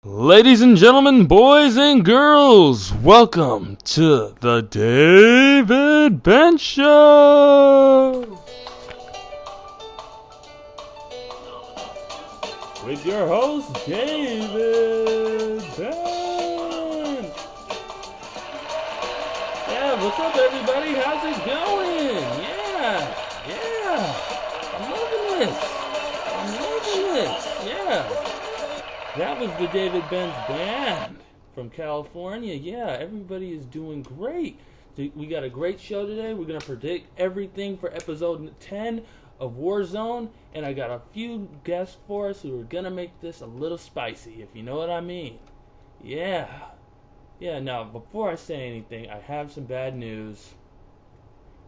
Ladies and gentlemen, boys and girls, welcome to the David Bentz Show! With your host, David Bentz! Yeah, what's up everybody? How's it going? Yeah! I'm loving this! Yeah! That was the David Bentz Band from California. Yeah, everybody is doing great. We got a great show today. We're going to predict everything for episode 10 of WarZone. And I got a few guests for us who are going to make this a little spicy, if you know what I mean. Yeah, now, before I say anything, I have some bad news.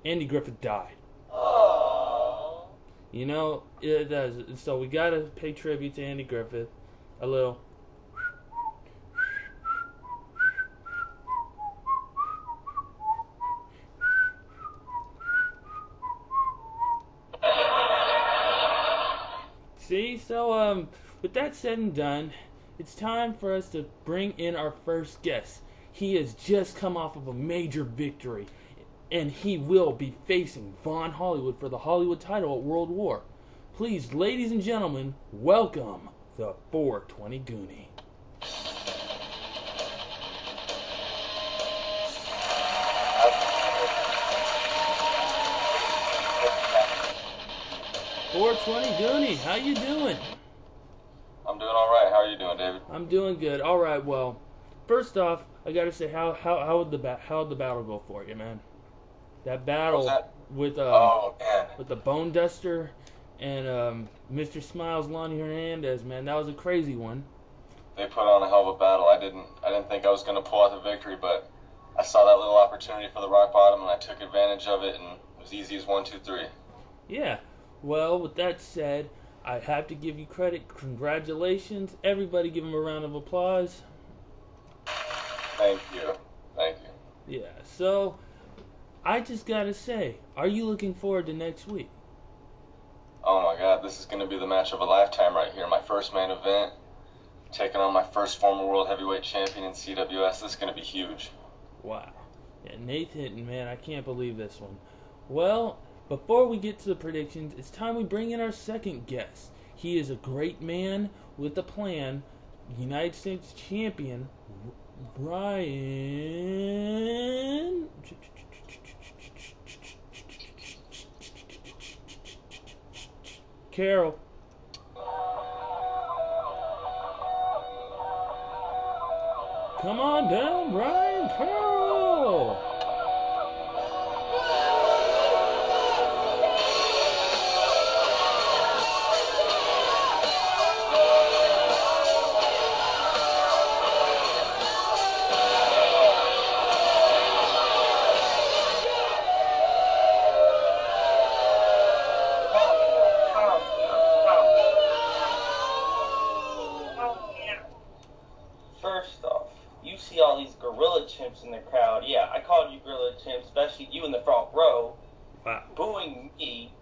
Andy Griffith died. Aww. You know, it does. So we got to pay tribute to Andy Griffith. A little. See, so with that said and done, it's time for us to bring in our first guest. He has just come off of a major victory, and he will be facing Von Hollywood for the Hollywood title at World War. Please, ladies and gentlemen, welcome the 420 Goonie. Goonie, how you doing? I'm doing all right. How are you doing, David? I'm doing good. All right. Well, first off, I gotta say, how'd the battle go for you, man? That battle with the Bone Duster and Mr. Smiles, Lonnie Hernandez, man, that was a crazy one. They put on a hell of a battle. I didn't think I was going to pull out the victory, but I saw that little opportunity for the rock bottom, and I took advantage of it, and it was easy as 1, 2, 3. Yeah. Well, with that said, I have to give you credit. Congratulations. Everybody give him a round of applause. Thank you. Yeah, so I just got to say, are you looking forward to next week? Oh my God, this is going to be the match of a lifetime right here. My first main event, taking on my first former world heavyweight champion in CWS. This is going to be huge. Wow. Yeah, Nathan, man, I can't believe this one. Well, before we get to the predictions, it's time we bring in our second guest. He is a great man with a plan, United States champion, Brian Carroll. Come on down, Brian Carroll. Chimps in the crowd. Yeah, I called you gorilla chimps, especially you in the front row. Wow. Booing me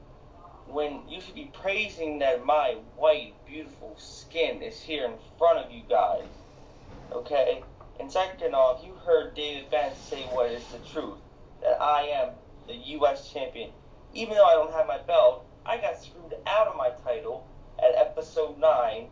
when you should be praising that my white, beautiful skin is here in front of you guys. Okay? And second off, you heard David Bentz say what is the truth, that I am the U.S. champion. Even though I don't have my belt, I got screwed out of my title at episode 9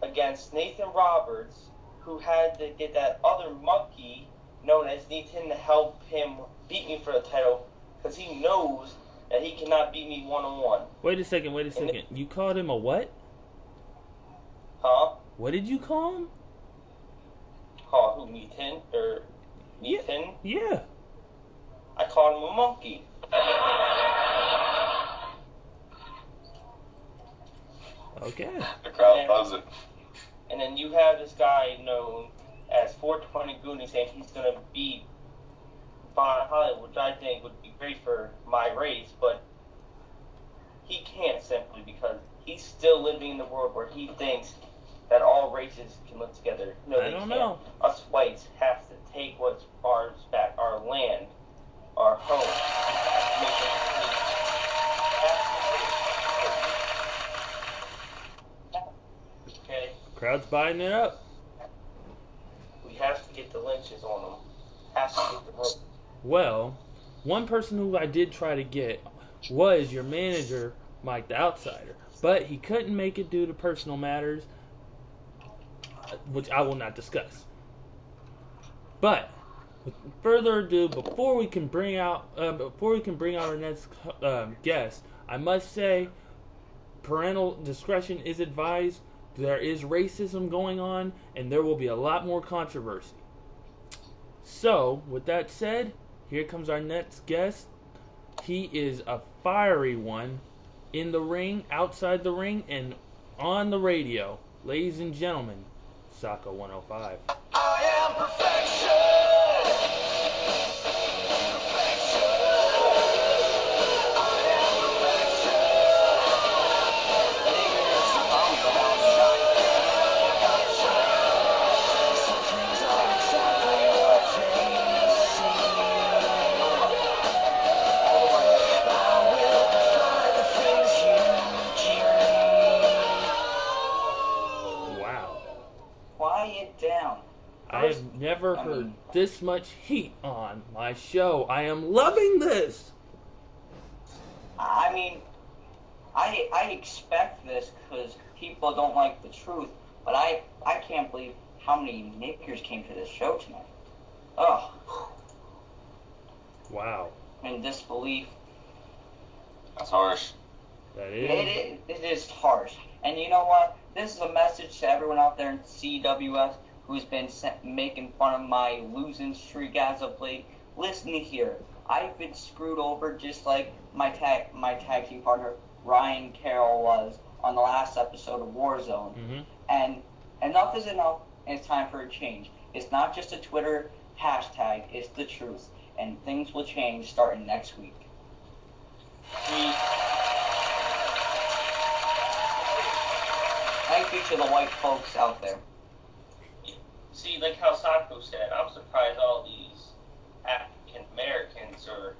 against Nathan Roberts, who had to get that other monkey known as Nathan to help him beat me for the title, because he knows that he cannot beat me one-on-one. Wait a second. You called him a what? Huh? What did you call him? Call who, Nathan? Or Nathan? Yeah. I called him a monkey. Okay. The crowd loves it. And then you have this guy known as 420 Goonie saying he's going to beat Von Hollywood, which I think would be great for my race, but he can't simply because he's still living in the world where he thinks that all races can live together. No, they can't. Know. Us whites have to take what's ours back, our land, our home. Okay. Crowd's buying it up. have to get the lynches on them. Have to get the rope. Well, one person who I did try to get was your manager, Mike the Outsider. But he couldn't make it due to personal matters, which I will not discuss. But with further ado, before we can bring out our next guest, I must say, parental discretion is advised. There is racism going on, and there will be a lot more controversy. So, with that said, here comes our next guest. He is a fiery one in the ring, outside the ring, and on the radio. Ladies and gentlemen, Socko 105. I am perfection. I have never heard this much heat on my show. I am loving this. I mean, I expect this because people don't like the truth, but I can't believe how many niggers came to this show tonight. Ugh. Wow. In disbelief. That's harsh. That is. It is harsh. And you know what? This is a message to everyone out there in CWS who's been making fun of my losing streak as of late. Listen here, I've been screwed over just like my tag team partner Ryan Carroll was on the last episode of WarZone. Mm-hmm. And enough is enough, and it's time for a change. It's not just a Twitter hashtag, it's the truth. And things will change starting next week. Thank you to the white folks out there. See, like how Socko said, I'm surprised all these African Americans, or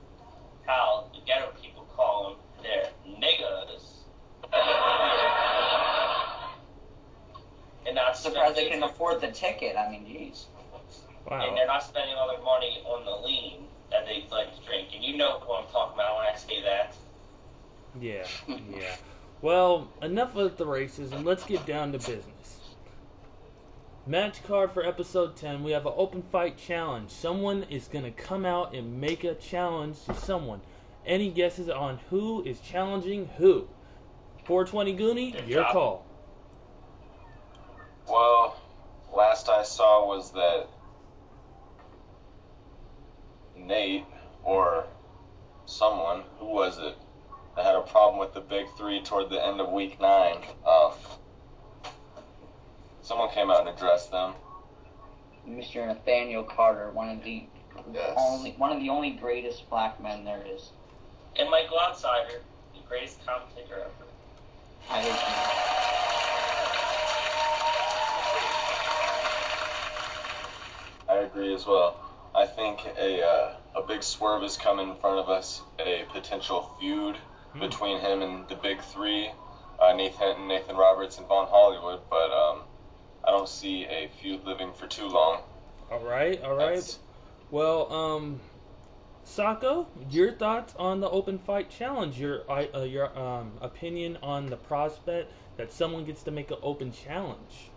how the ghetto people call them, they're niggas. And not surprised they can afford the ticket. I mean, jeez. Wow. And they're not spending all their money on the lean that they like to drink. And you know what I'm talking about when I say that. Yeah, yeah. Well, enough of the racism. Let's get down to business. Match card for episode 10. We have an open fight challenge. Someone is going to come out and make a challenge to someone. Any guesses on who is challenging who? 420 Goonie, your call. Well, last I saw was that Nate, or someone, who was it, that had a problem with the big three toward the end of week 9. Someone came out and addressed them. Mr. Nathaniel Carter, one of the only greatest black men there is. And Michael Outsider, the greatest commentator ever. I agree as well. I think a big swerve is coming in front of us. A potential feud between him and the big three, Nathan Roberts, and Von Hollywood. But I don't see a feud living for too long. All right. Well, Socko, your thoughts on the open fight challenge? Your opinion on the prospect that someone gets to make an open challenge?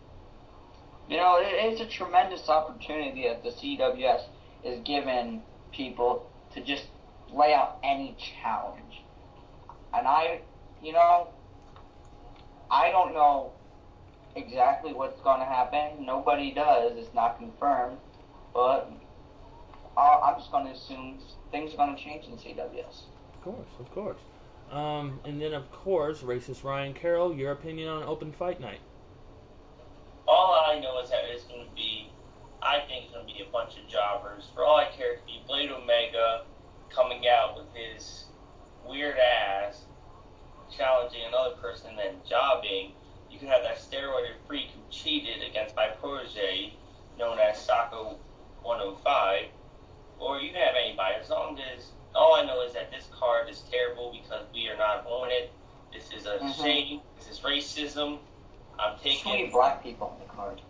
You know, it's a tremendous opportunity that the CWS is giving people to just lay out any challenge. And I don't know exactly what's going to happen. Nobody does. It's not confirmed. But I'm just going to assume things are going to change in CWS. Of course. And then, of course, racist Ryan Carroll, your opinion on open fight night? All I know is that I think it's going to be a bunch of jobbers. For all I care, it could be Blade Omega coming out with his weird ass, challenging another person and then jobbing. You could have that steroid freak who cheated against my protege, known as Socko 105, or you can have anybody. As long as, all I know is that this card is terrible because we are not on it. This is a shame. This is racism. I'm taking. So many black people on the card.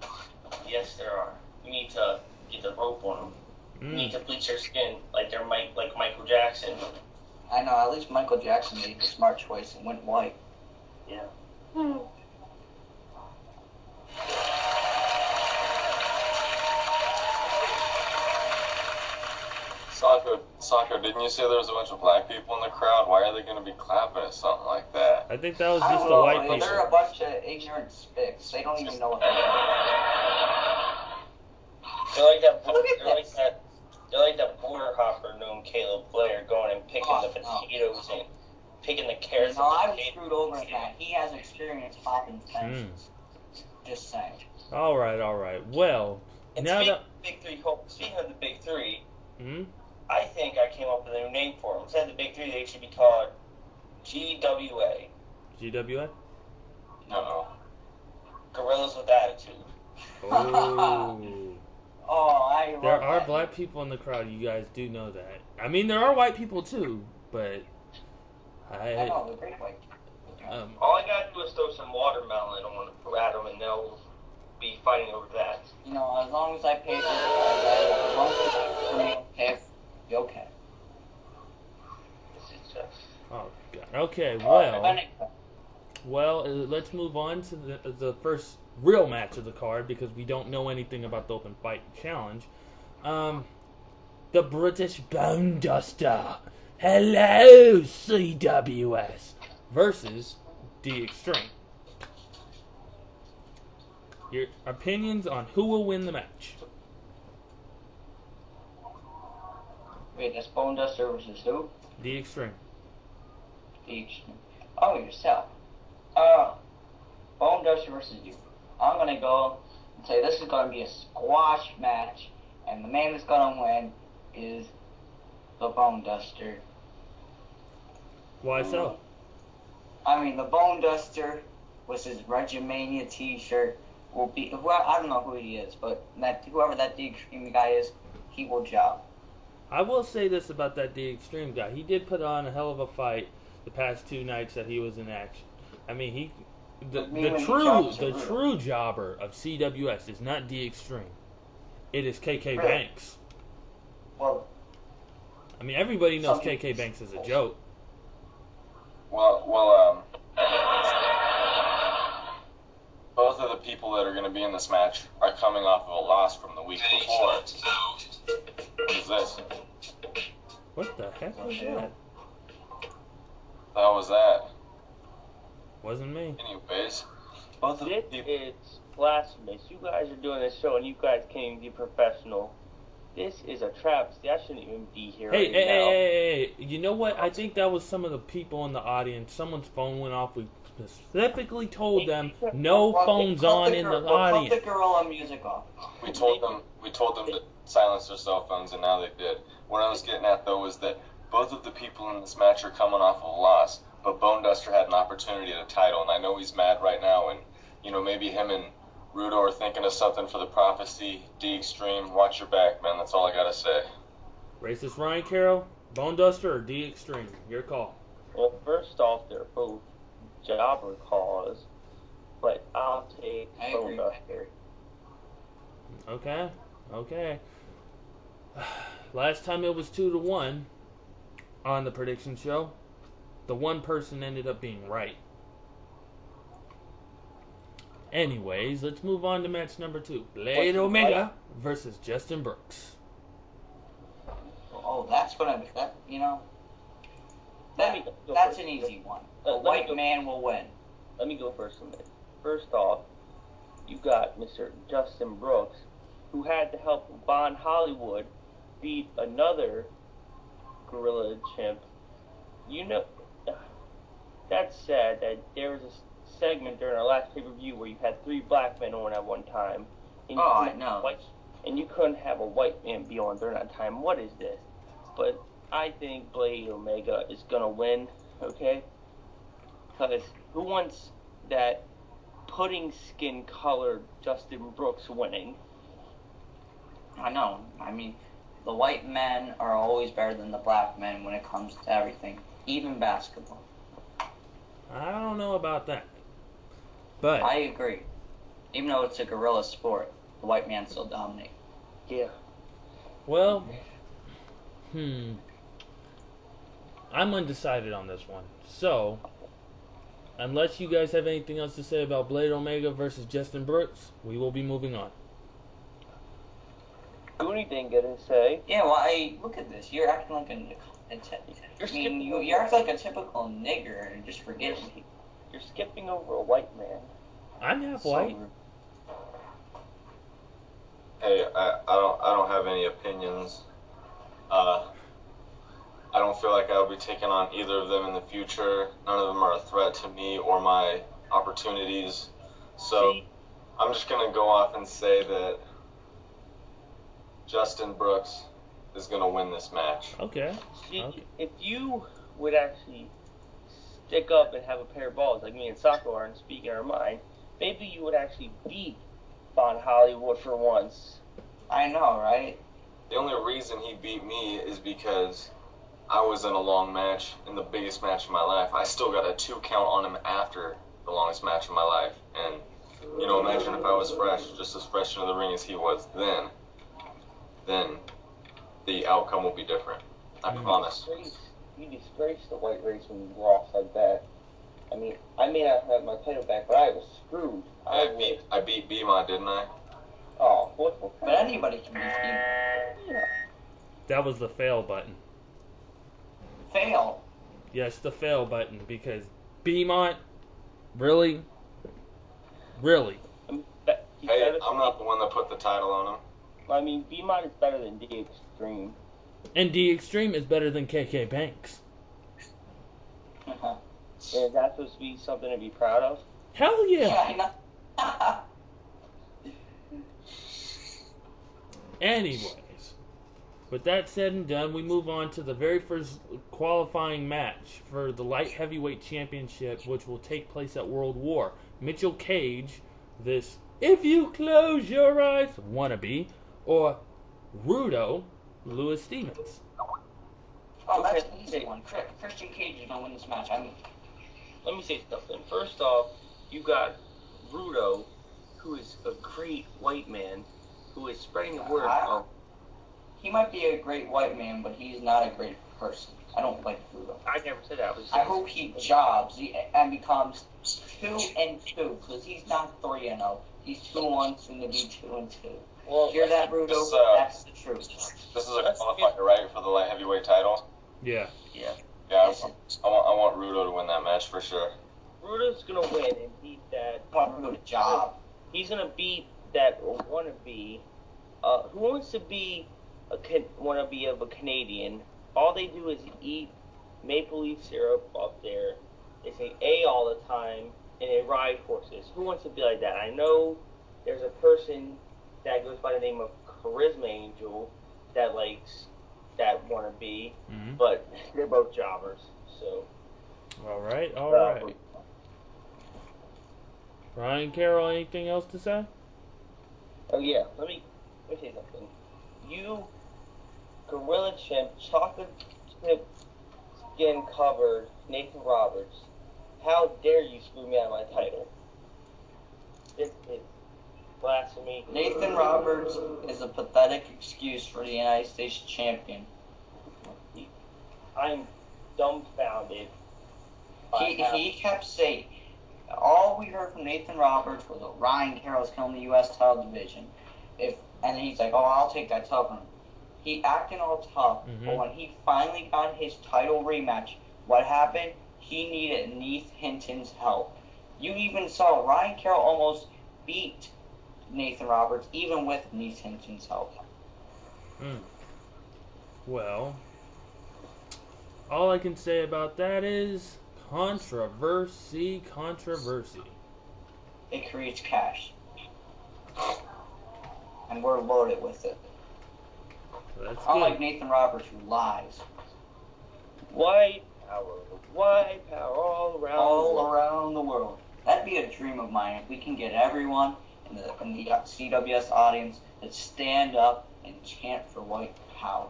Yes, there are. you need to get the rope on them. Mm. You need to bleach their skin like Michael Jackson. I know, at least Michael Jackson made the smart choice and went white. Yeah. Soccer, didn't you say there was a bunch of black people in the crowd? Why are they going to be clapping at something like that? I think that was I just don't the know, white people. they're a bunch of ignorant spics. They don't even know what they're doing. They're like that. Look at They're this. like that border hopper named Caleb Blair going and picking the potatoes and picking the carrots. No, I and was potatoes. screwed over at that. He has experience hopping fences. Just saying. All right. Well, And now that speaking of the big three, hmm? I think I came up with a new name for them. Instead of the big three, they should be called GWA. GWA. Uh-oh. Gorillas with Attitude. Oh. Oh, I love There are that. black people in the crowd. You guys do know that. I mean, there are white people too, but I know, they're great white. All I gotta do is throw some watermelon on at them, and they'll be fighting over that. You know, as long as I pay for it, as long as it's for me, okay, you're okay. This is just. Oh God. Okay. But Well, let's move on to the first real match of the card because we don't know anything about the Open Fight Challenge. The British Bone Duster. Hello, CWS. Versus D-Xtreme. Your opinions on who will win the match? Wait, that's Bone Duster versus who? D-Xtreme. D-Xtreme. Oh, yourself. Bone Duster versus you. I'm gonna go and say this is gonna be a squash match, and the man that's gonna win is the Bone Duster. Why so? I mean, the Bone Duster with his Regimania T-shirt will be. I don't know who he is, but whoever that D-Xtreme guy is, he will job. I will say this about that D-Xtreme guy. He did put on a hell of a fight the past 2 nights that he was in action. I mean, the true jobber of CWS is not D-Xtreme. It is KK Really? Banks. Well, I mean, everybody knows KK Banks is a joke. Well, both of the people that are going to be in this match are coming off of a loss from the week before. What is this? What the heck was that? How was that? Wasn't me. Anyways, both of the This people. is blasphemous. You guys are doing this show and you guys can't even be professional. This is a travesty. I shouldn't even be here right now. Hey. You know what? I think that was some of the people in the audience. Someone's phone went off. We specifically told them no phones on in the audience. Cut the gorilla music off. We told them to silence their cell phones, and now they did. What I was getting at, though, was that both of the people in this match are coming off of a loss, but Bone Duster had an opportunity at a title, and I know he's mad right now, and, maybe him and Rudo are thinking of something for the prophecy. D-Xtreme, watch your back, man. That's all I gotta say. Racist Ryan Carroll, Bone Duster, or D-Xtreme? Your call. Well, first off, they're both jobber calls, but I'll take I Bone agree. Duster. Okay. Last time it was 2-1 on the prediction show. The one person ended up being right. Anyways, let's move on to match number 2. Blade Omega versus Justin Brooks. Oh, that's gonna be that. Let me go That's first. an easy one. Let A me white go- man will win. Let me go first a minute. First off, you got Mr. Justin Brooks, who had to help Von Hollywood beat another gorilla chimp. That's sad that there was a segment during our last pay-per-view where you had 3 black men on at one time. And I know. And you couldn't have a white man be on during that time. What is this? But I think Blade Omega is going to win, okay? Because who wants that pudding skin colored Justin Brooks winning? I know. I mean, the white men are always better than the black men when it comes to everything, even basketball. I don't know about that. But I agree. Even though it's a gorilla sport. the white man still dominate. Yeah. Well, I'm undecided on this one. So, unless you guys have anything else to say about Blade Omega versus Justin Brooks, we will be moving on. Goonie didn't get to say. Yeah, well, look at this. You're acting like you're acting like a typical nigger and just forgetting people. You're skipping over a white man. I'm half white. Hey, I don't have any opinions. I don't feel like I'll be taking on either of them in the future. None of them are a threat to me or my opportunities. So I'm just gonna go off and say that Justin Brooks is gonna win this match. Okay. See, if you would actually stick up and have a pair of balls like me and Soccer are and speak in our mind, maybe you would actually beat Von Hollywood for once. I know, right? The only reason he beat me is because I was in a long match, in the biggest match of my life. I still got a 2 count on him after the longest match of my life. And, you know, imagine if I was fresh, just as fresh into the ring as he was then the outcome will be different. I promise. You disgraced the white race when you lost like that. I mean, I may not have my title back, but I was screwed. I beat B-Mod, didn't I? Oh, what? But anybody can beat you. Yeah. That was the fail button. Fail. Yes, the fail button, because B-Mont, really? Really? Hey, I'm not the one that put the title on him. I mean, B-Mod is better than D-Xtreme. And D-Xtreme is better than KK Banks. Uh-huh. And that's supposed to be something to be proud of? Hell yeah! Yeah, I know. Anyways, with that said and done, we move on to the very first qualifying match for the Light Heavyweight Championship, which will take place at World War. Mitchell Cage, this if you close your eyes wannabe, or Rudo, Lewis Stevens. Oh, that's an easy one. Christian Cage is going to win this match. Let me say something. First off, you got Rudo, who is a great white man, who is spreading the word. He might be a great white man, but he's not a great person. I don't like Rudo. I never said that. I hope he jobs and becomes 2-2, because he's not 3-0. He's 2-1, soon to be 2-2. Well, hear that, Rudo? That's the truth. This is a qualifier, right, for the light heavyweight title? Yeah. Yeah. Yeah, I want Rudo to win that match for sure. Rudo's gonna win and beat that. I want Rudo to job. He's gonna beat that wannabe. Who wants to be wannabe of a Canadian? All they do is eat maple leaf syrup up there. They say A all the time, and they ride horses. Who wants to be like that? I know there's a person that goes by the name of Charisma Angel that likes that wannabe, but they're both jobbers. So. All right. Ryan Carroll, anything else to say? Oh yeah, let me say something. You, Gorilla Chimp, chocolate chip skin covered Nathan Roberts. How dare you screw me out of my title? This is blasphemy. Nathan Roberts is a pathetic excuse for the United States champion. I'm dumbfounded. He kept saying, all we heard from Nathan Roberts was that Ryan Carroll's killing the U.S. title division. And he's like, oh, I'll take that title from him. He acting all tough, but when he finally got his title rematch, what happened? He needed Neith Hinton's help. You even saw Ryan Carroll almost beat Nathan Roberts, even with Neith Hinton's help. Well, all I can say about that is controversy. It creates cash. And we're loaded with it. That's Unlike good. Nathan Roberts, who lies. White power all around the world. That'd be a dream of mine if we can get everyone in the CWS audience to stand up and chant for white power.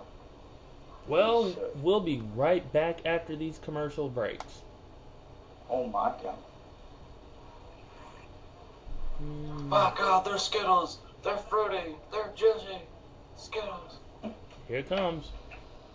Well, we'll be right back after these commercial breaks. Oh my God. Oh God, they're Skittles. They're fruity. They're juicy. Skittles. Here it comes.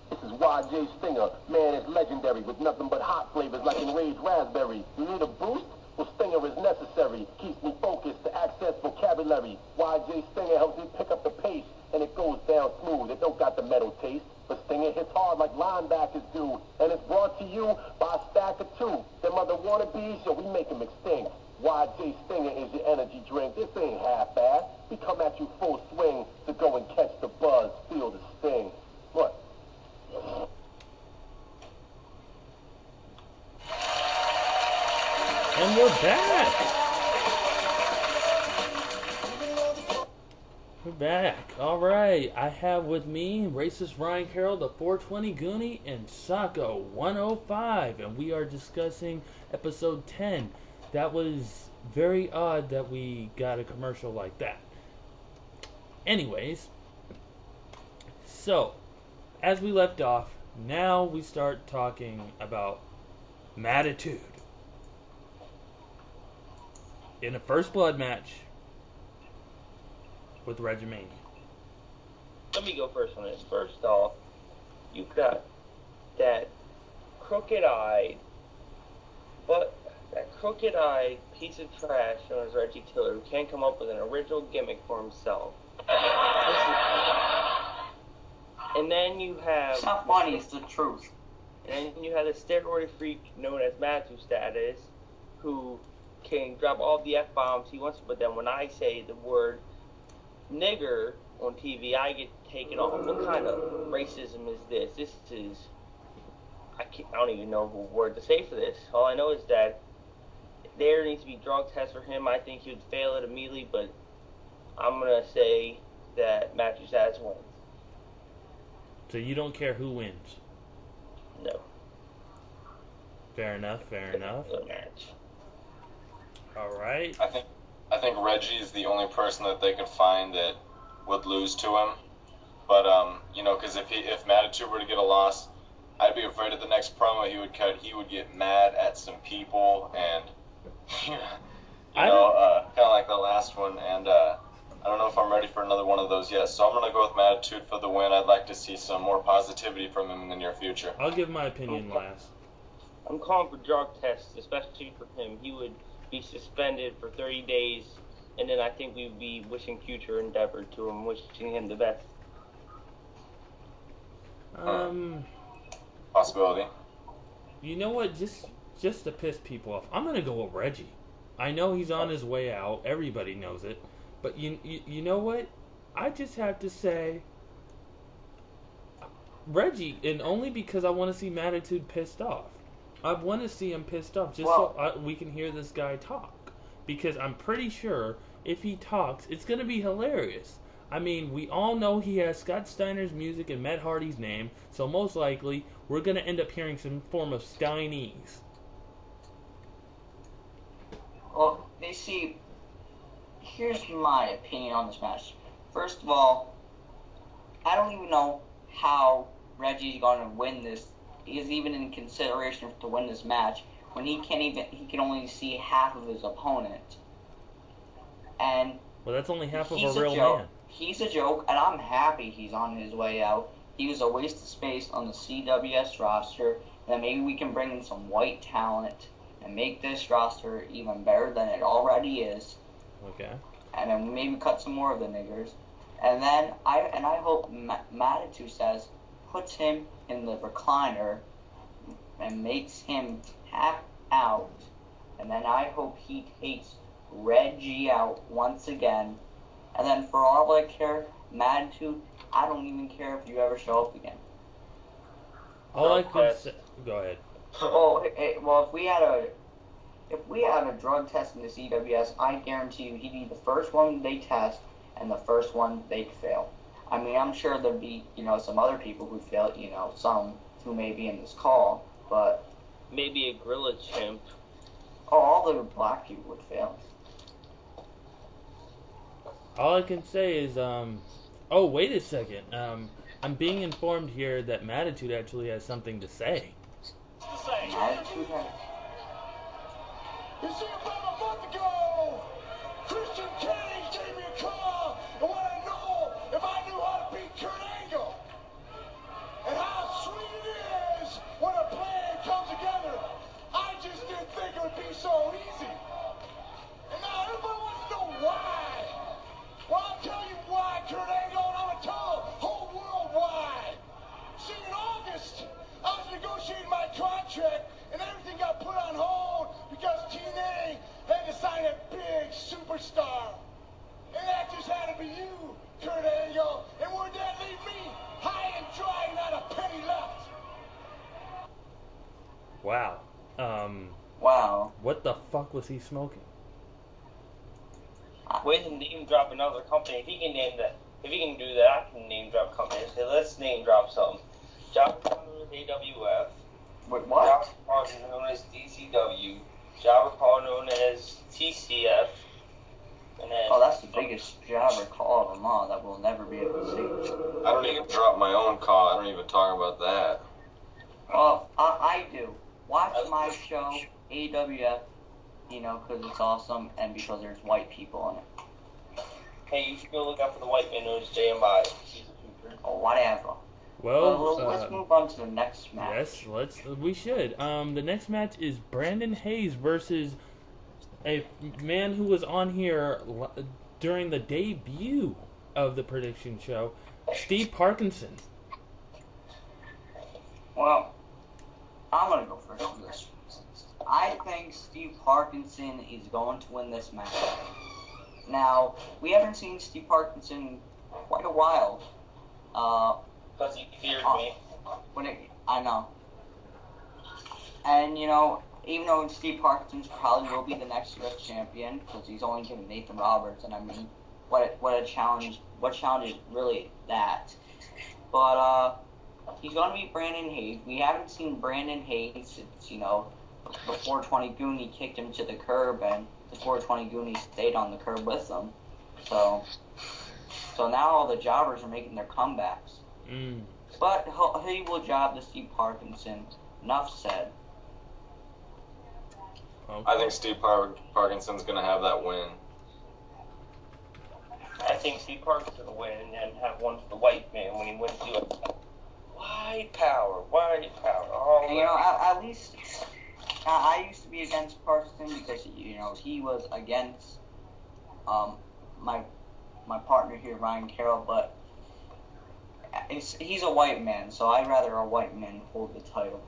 This is YJ Stinger. Man, it's legendary with nothing but hot flavors like enraged raspberry. You need a boost? Well, Stinger is necessary. Keeps me focused to access vocabulary. YJ Stinger helps me pick up the pace, and it goes down smooth. It don't got the metal taste. But Stinger hits hard like linebackers do. And it's brought to you by a stack of two. Them other wannabes, yo, we make them extinct. YJ Stinger is your energy drink. This ain't half-assed. We come at you full swing to go and catch the buzz, feel the sting. What? And we're back. We're back. All right. I have with me Racist Ryan Carroll, the 420 Goonie, and Sako 105, and we are discussing episode 10. That was very odd that we got a commercial like that. Anyways, so as we left off, now we start talking about Mattitude. In a first blood match with Regimania. Let me go first on this. First off, you've got that crooked-eyed piece of trash known as Reggie Tiller who can't come up with an original gimmick for himself. And then you have... It's not funny, it's the truth. And then you have the steroid freak known as Matthew Status, who can drop all the F-bombs he wants to, but then when I say the word nigger on TV, I get taken off. What kind of racism is this? This is... I don't even know what word to say for this. All I know is that there needs to be drug tests for him. I think he would fail it immediately, but I'm going to say that Matthew Status wins. So you don't care who wins? No. Fair enough, fair enough. Good match. Alright. I think Reggie is the only person that they could find that would lose to him. But you know, because if Mattitude were to get a loss, I'd be afraid of the next promo he would cut. He would get mad at some people, and kind of like the last one. And I don't know if I'm ready for another one of those yet. So I'm gonna go with Mattitude for the win. I'd like to see some more positivity from him in the near future. I'll give my opinion last. I'm calling for drug tests, especially for him. He would be suspended for 30 days, and then I think we would be wishing future endeavor to him, wishing him the best. Possibility. You know what? Just to piss people off, I'm gonna go with Reggie. I know he's on his way out. Everybody knows it. But you know what? I just have to say Reggie, and only because I want to see Mattitude pissed off. I want to see him pissed off just so we can hear this guy talk. Because I'm pretty sure if he talks, it's going to be hilarious. I mean, we all know he has Scott Steiner's music and Matt Hardy's name, so most likely we're going to end up hearing some form of Steinese. Well, you see, here's my opinion on this match. First of all, I don't even know how Reggie's going to win this. Is even in consideration to win this match when he can only see half of his opponent. And well, that's only half of a real man. He's a joke, and I'm happy he's on his way out. He was a waste of space on the CWS roster, and maybe we can bring in some white talent and make this roster even better than it already is. Okay. And then maybe cut some more of the niggers. And then I hope Mattitude says puts him in the recliner and makes him tap out. And then I hope he takes Reggie out once again. And then for all I care, Mattitude, I don't even care if you ever show up again. All I can say... Go ahead. Well, if we had a drug test in the CWS, I guarantee you he'd be the first one they test and the first one they'd fail. I mean, I'm sure there'd be, some other people who fail, some who may be in this call, but... Maybe a gorilla chimp. Oh, all the black people would fail. All I can say is, oh, wait a second. I'm being informed here that Mattitude actually has something to say. Mattitude has... You see, about a month ago, Christian Cage gave me a call and negotiated my contract, and everything got put on hold because TNA had to sign a big superstar. And that just had to be you, Kurt Angle. And where'd that leave me? High and dry, not a penny left. Wow. Wow. What the fuck was he smoking? Wait to name drop another company. If he can name that, if he can do that, I can name drop companies. Okay, let's name drop something. Jobber Paul known as AWF. Wait, what? Jobber Paul known as DCW. Jobber Paul known as TCF. And then, Oh, that's the biggest jobber call of them all that we'll never be able to see. I don't even drop my own call. I don't even talk about that. Well, I do. Watch my show, AWF, you know, because it's awesome and because there's white people in it. Hey, you should go look out for the white man known as JMI. He's a trooper. Or whatever. Well, Let's move on to the next match. yes, we should. The next match is Brandon Hayes versus a man who was on here during the debut of the prediction show, Steve Parkinson. Well, I'm going to go first on this. I think Steve Parkinson is going to win this match. Now, we haven't seen Steve Parkinson in quite a while. Because he feared me. I know. And, you know, even though Steve Parkinson probably will be the next US champion, because he's only given Nathan Roberts, and I mean, what a challenge, what challenge is really that? But, he's going to be Brandon Hayes. We haven't seen Brandon Hayes since, you know, the 420 Goonie kicked him to the curb, and the 420 Goonie stayed on the curb with him. So now all the jobbers are making their comebacks. But he will job the Steve Parkinson. Enough said. Okay. I think Steve Parkinson's going to have that win. I think Steve Parkinson will win and have one for the white man when he wins the white power. Oh, And, you know, at least I used to be against Parkinson because, you know, he was against my partner here, Ryan Carroll, but he's a white man, so I'd rather a white man hold the title.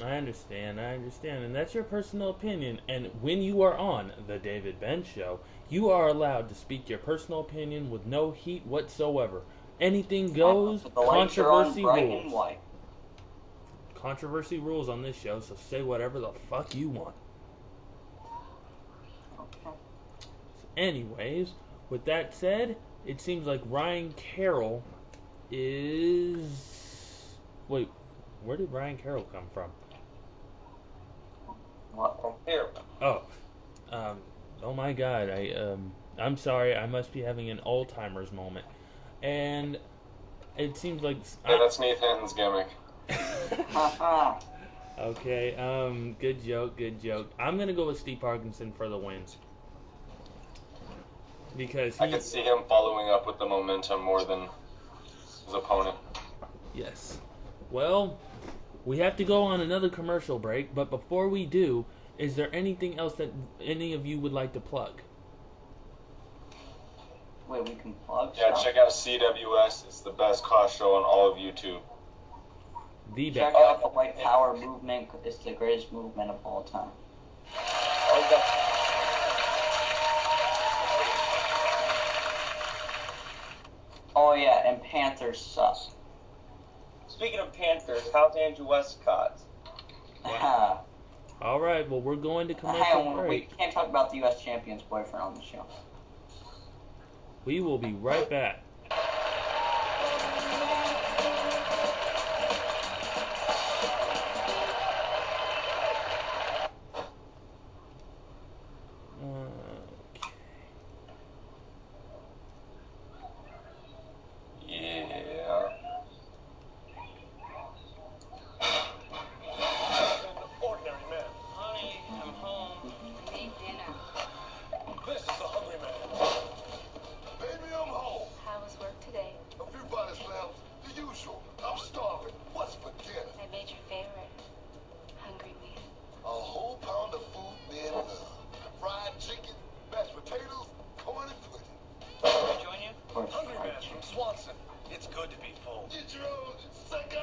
I understand, and that's your personal opinion. And when you are on the David Bentz Show, you are allowed to speak your personal opinion with no heat whatsoever. Anything goes. The lights are on Controversy bright rules. and white. Controversy rules on this show, so say whatever the fuck you want. Okay. Anyways, with that said, it seems like Ryan Carroll is... Wait, where did Ryan Carroll come from? What? from here. Oh, oh my God! I'm sorry. I must be having an Alzheimer's moment, and it seems like Yeah, that's Nathan's gimmick. Okay. Good joke. I'm gonna go with Steve Parkinson for the win because I could see him following up with the momentum more than his opponent. Yes. Well, we have to go on another commercial break, but before we do, is there anything else that any of you would like to plug? Wait, we can plug Yeah, stuff? check out CWS. It's the best car show on all of YouTube. The Check best. out the White Power movement. It's the greatest movement of all time. Oh yeah, and Panthers suck. Speaking of Panthers, how's Andrew Westcott? All right. Well, we're going to Hang commercial on, we break. can't talk about the U.S. champion's boyfriend on the show. We will be right back. Yeah. Ordinary man. Honey, I'm home. Made dinner. This is the hungry man. Baby, I'm home. How was work today? A few bodies left. The usual. I'm starving. What's for dinner? I made your favorite. Hungry man. A whole pound of food men love. Fried chicken, mashed potatoes, corn and pudding. Can I join you? Hungry man from Swanson. It's good to be full. Get your own sucker!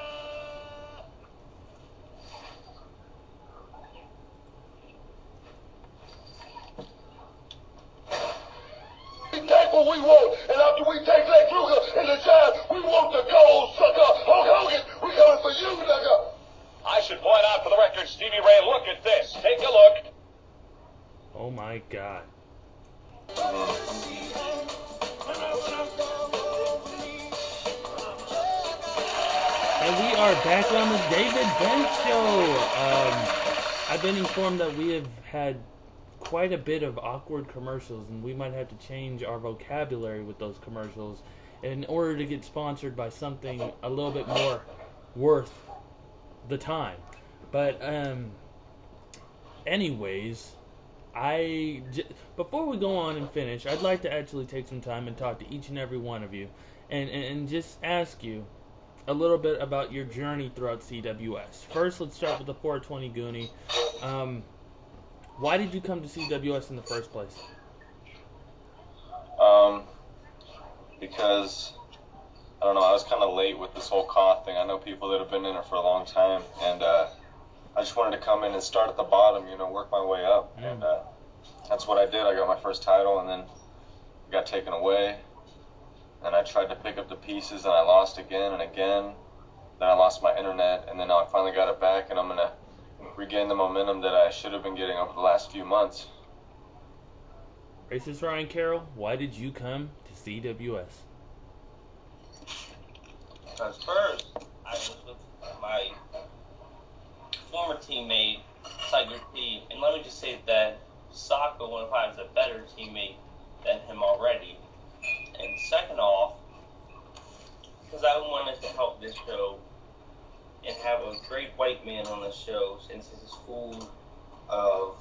God. And we are back on the David Bentz Show. I've been informed that we have had quite a bit of awkward commercials, and we might have to change our vocabulary with those commercials in order to get sponsored by something a little bit more worth the time. But anyways, before we go on and finish, I'd like to actually take some time and talk to each and every one of you and just ask you a little bit about your journey throughout CWS. First, let's start with the 420 Goonie. Why did you come to CWS in the first place? Because, I don't know, I was kind of late with this whole cough thing. I know people that have been in it for a long time, and I just wanted to come in and start at the bottom, work my way up. And that's what I did. I got my first title, and then it got taken away. And I tried to pick up the pieces, and I lost again and again. Then I lost my internet, and then I finally got it back, and I'm going to regain the momentum that I should have been getting over the last few months. Racist Ryan Carroll, why did you come to CWS? Because first, I was with my former teammate, Tiger P, and let me just say that Socko went as a better teammate than him already. And second off, because I wanted to help this show and have a great white man on the show, since it's full of,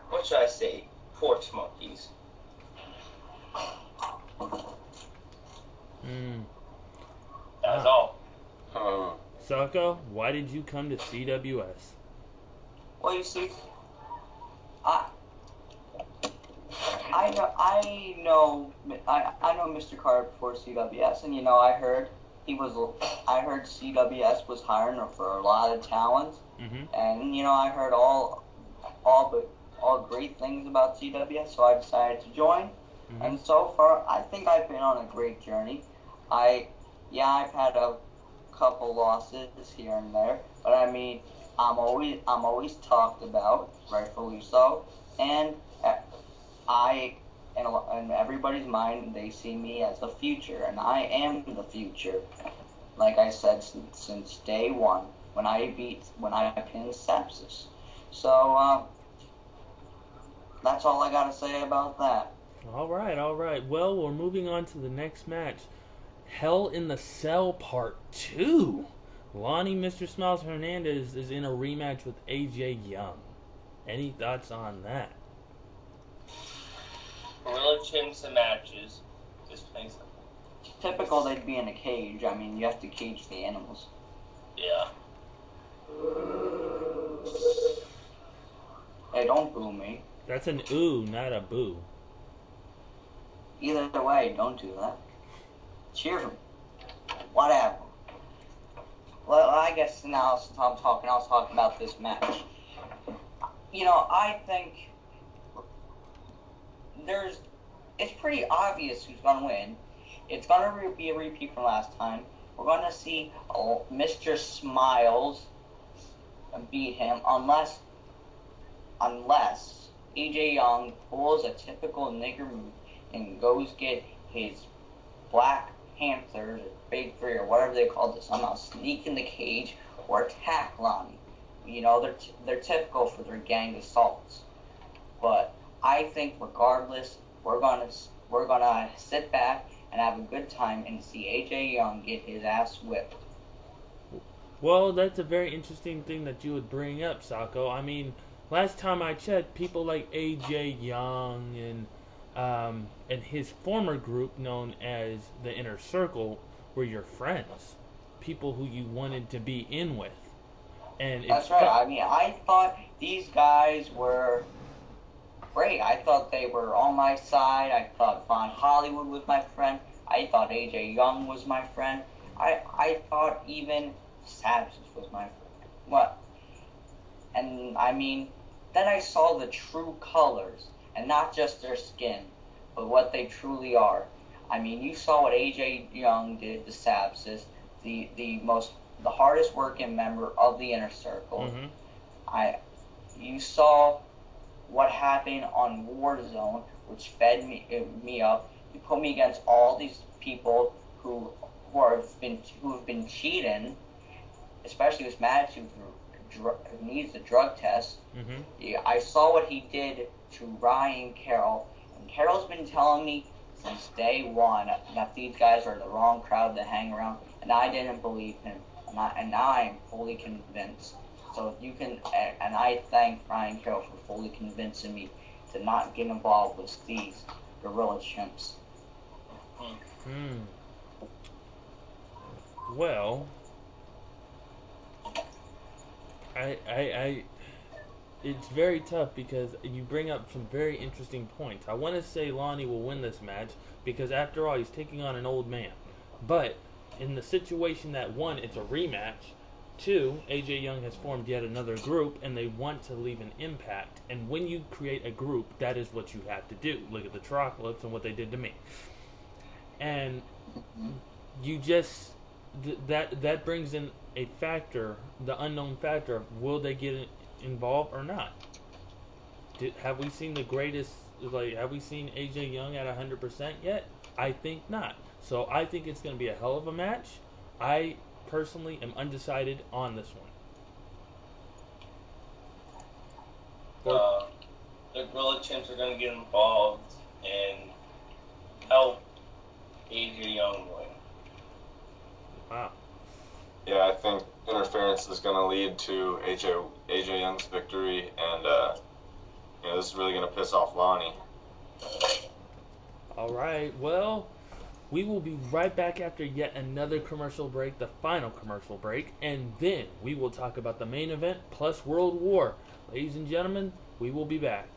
what should I say, porch monkeys. That's all. Socko, why did you come to CWS? Well, you see, I know Mr. Carter before CWS, and I heard CWS was hiring for a lot of talent, and I heard all great things about CWS, so I decided to join. And so far, I think I've been on a great journey. I've had a couple losses here and there, but I mean, I'm always talked about, rightfully so, and in everybody's mind, they see me as the future, and I am the future. Like I said, since day one, when I pinned Sepsis. So, that's all I gotta say about that. All right. Well, we're moving on to the next match. Hell in the Cell Part 2. Lonnie Mr. Smiles Hernandez is in a rematch with AJ Young. Any thoughts on that? Gorilla Chimps and matches. Just plain simple. Typical, they'd be in a cage. I mean, you have to cage the animals. Yeah. Hey, don't boo me. That's an ooh, not a boo. Either way, don't do that. Cheer. Whatever. Well, I guess now I'm talking. I was talking about this match. I think it's pretty obvious who's going to win. It's going to be a repeat from last time. We're going to see Mr. Smiles beat him unless AJ Young pulls a typical nigger move and goes get his Black Panthers or Big Three or whatever they call this, somehow sneak in the cage or attack Lonnie. They're typical for their gang assaults. But I think regardless, we're gonna sit back and have a good time and see AJ Young get his ass whipped. Well, that's a very interesting thing that you would bring up, Socko. I mean, last time I checked, people like AJ Young and his former group known as the Inner Circle were your friends, people who you wanted to be in with. And that's right. I mean, I thought these guys were great. I thought they were on my side. I thought Von Hollywood was my friend. I thought AJ Young was my friend. I thought even Savage was my friend. What? And I mean, then I saw the true colors, and not just their skin, but what they truly are. I mean, you saw what AJ Young did to Sapsis, the hardest working member of the Inner Circle. Mm-hmm. You saw what happened on WarZone, which fed me up. You put me against all these people who have been cheating, especially this Match who needs the drug test. Mm-hmm. Yeah, I saw what he did to Ryan Carroll, and Carroll's been telling me since day one that these guys are the wrong crowd to hang around, and I didn't believe him, and now I'm fully convinced. So you can, and I thank Ryan Carroll for fully convincing me to not get involved with these gorilla chimps. Well, it's very tough because you bring up some very interesting points. I want to say Lonnie will win this match because after all, he's taking on an old man. But in the situation that one, it's a rematch. Two, AJ Young has formed yet another group, and they want to leave an impact. And when you create a group, that is what you have to do. Look at the Chocolates and what they did to me. And you just that brings in a factor, the unknown factor of will they get involved or not. Have we seen the greatest? Have we seen AJ Young at 100% yet? I think not. So I think it's going to be a hell of a match. I personally am undecided on this one. The Gorilla Chimps are going to get involved and help AJ Young win. Wow. Yeah, I think interference is going to lead to AJ Young's victory, and this is really going to piss off Lonnie. All right. Well, we will be right back after yet another commercial break, the final commercial break, and then we will talk about the main event plus World War. Ladies and gentlemen, we will be back.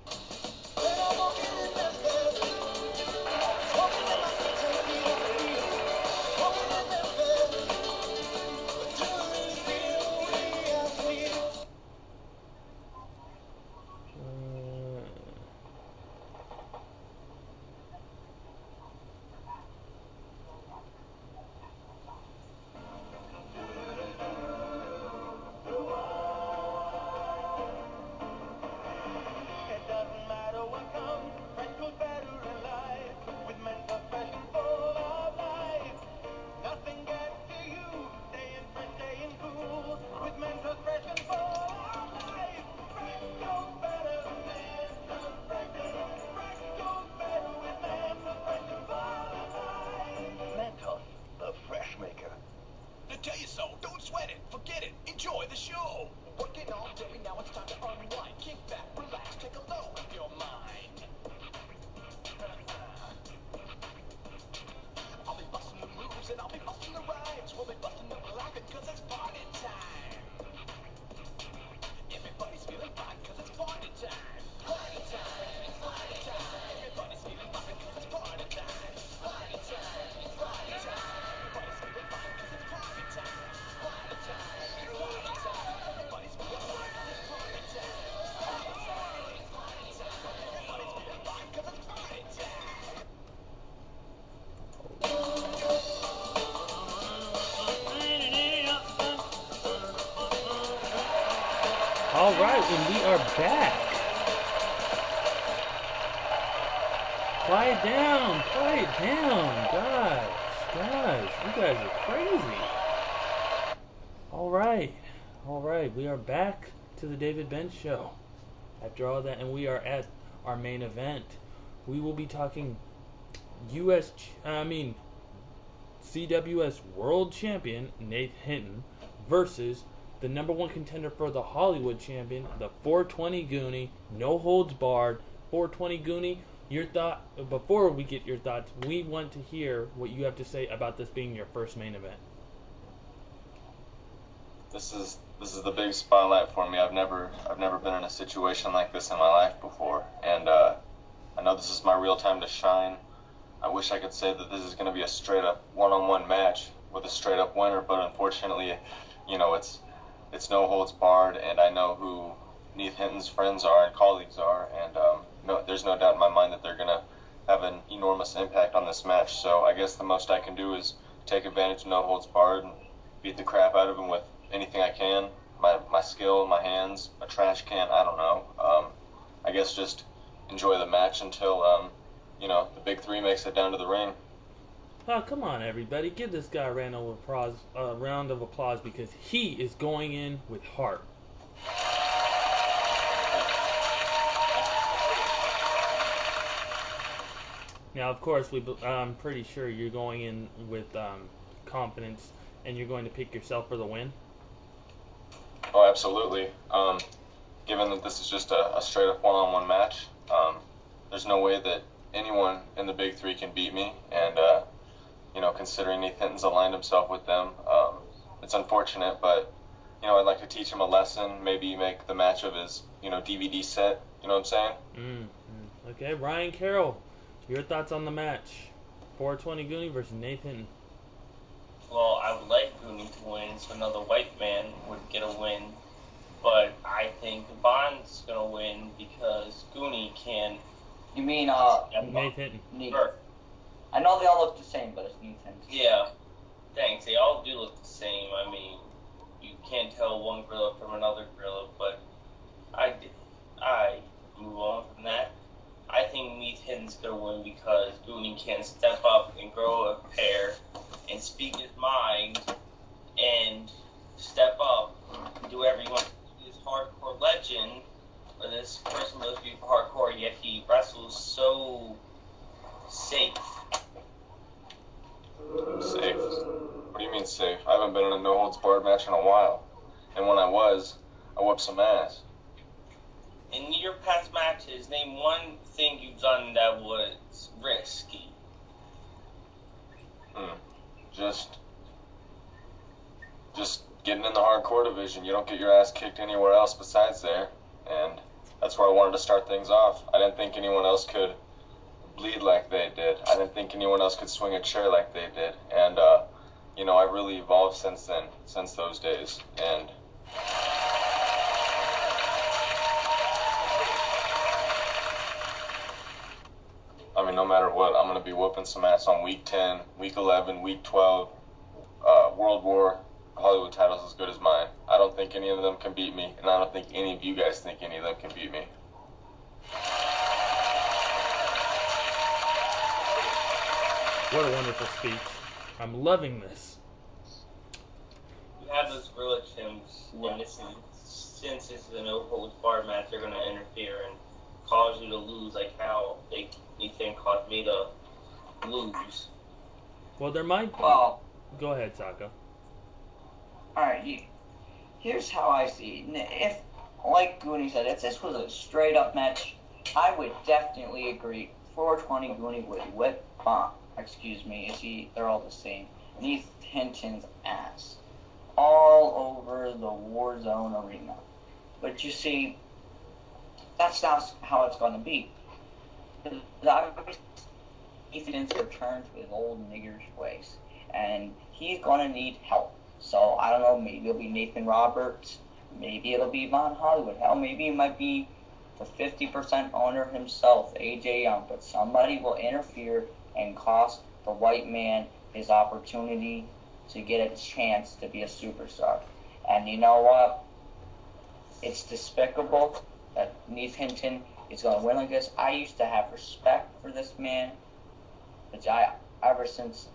All right, and we are back. Quiet down, guys, you guys are crazy. All right, we are back to the David Bentz Show. After all that, and we are at our main event. We will be talking CWS World Champion Nate Hinton versus the number one contender for the Hollywood champion, the 420 Goonie, no holds barred. 420 Goonie, your thought, before we get your thoughts, we want to hear what you have to say about this being your first main event. This is the big spotlight for me. I've never been in a situation like this in my life before, and I know this is my real time to shine. I wish I could say that this is going to be a straight up one-on-one match with a straight up winner, but unfortunately, it's no holds barred, and I know who Nate Hinton's friends are and colleagues are, and there's no doubt in my mind that they're going to have an enormous impact on this match. So I guess the most I can do is take advantage of no holds barred and beat the crap out of him with anything I can, my skill, my hands, a trash can, I don't know. I guess just enjoy the match until, the big three makes it down to the ring. Oh, come on, everybody. Give this guy a round of applause because he is going in with heart. Now, of course, I'm pretty sure you're going in with confidence, and you're going to pick yourself for the win. Oh, absolutely. Given that this is just a straight-up one-on-one match, there's no way that anyone in the big three can beat me, and considering Nathan Hinton's aligned himself with them, it's unfortunate, but I'd like to teach him a lesson. Maybe make the match of his DVD set. You know what I'm saying? Okay, Ryan Carroll, your thoughts on the match? 420 Goonie versus Nathan Hinton. Well, I would like Goonie to win, so another white man would get a win. But I think Bond's gonna win because Goonie can. You mean Nathan Hinton. I know they all look the same, but it's Nathan. Yeah, thanks. They all do look the same. I mean, you can't tell one gorilla from another gorilla, but I move on from that. I think Nathan Hinton's gonna win because Goonie can step up and grow a pair and speak his mind and step up and do whatever he wants. This hardcore legend, or this person knows people hardcore, yet he wrestles so safe. Safe? What do you mean safe? I haven't been in a no-holds-barred match in a while. And when I was, I whooped some ass. In your past matches, name one thing you've done that was risky. Just getting in the hardcore division. You don't get your ass kicked anywhere else besides there. And that's where I wanted to start things off. I didn't think anyone else could bleed like they did. I didn't think anyone else could swing a chair like they did. And, I've really evolved since then, since those days. And I mean, no matter what, I'm going to be whooping some ass on week 10, week 11, week 12, World War, Hollywood titles as good as mine. I don't think any of them can beat me, and I don't think any of you guys think any of them can beat me. What a wonderful speech. I'm loving this. You have those gorilla chimps, and since this is a no-holds-barred match, they're going to interfere and cause you to lose, like how Nathan caused me to lose. Well, there might be. Well, go ahead, Saka. alright, here's how I see it. If, like Goonie said, if this was a straight-up match, I would definitely agree. 420 Goonie would whip they're all the same. Nathan Hinton's ass. All over the WarZone arena. But you see, that's not how it's going to be. Nathan Hinton's returned to his old niggerish ways. And he's going to need help. So, I don't know, maybe it'll be Nathan Roberts. Maybe it'll be Von Hollywood. Hell, maybe it might be the 50% owner himself, AJ Young. But somebody will interfere and cost the white man his opportunity to get a chance to be a superstar. And you know what? It's despicable that Nathan Hinton is going to win like this. I used to have respect for this man, but ever since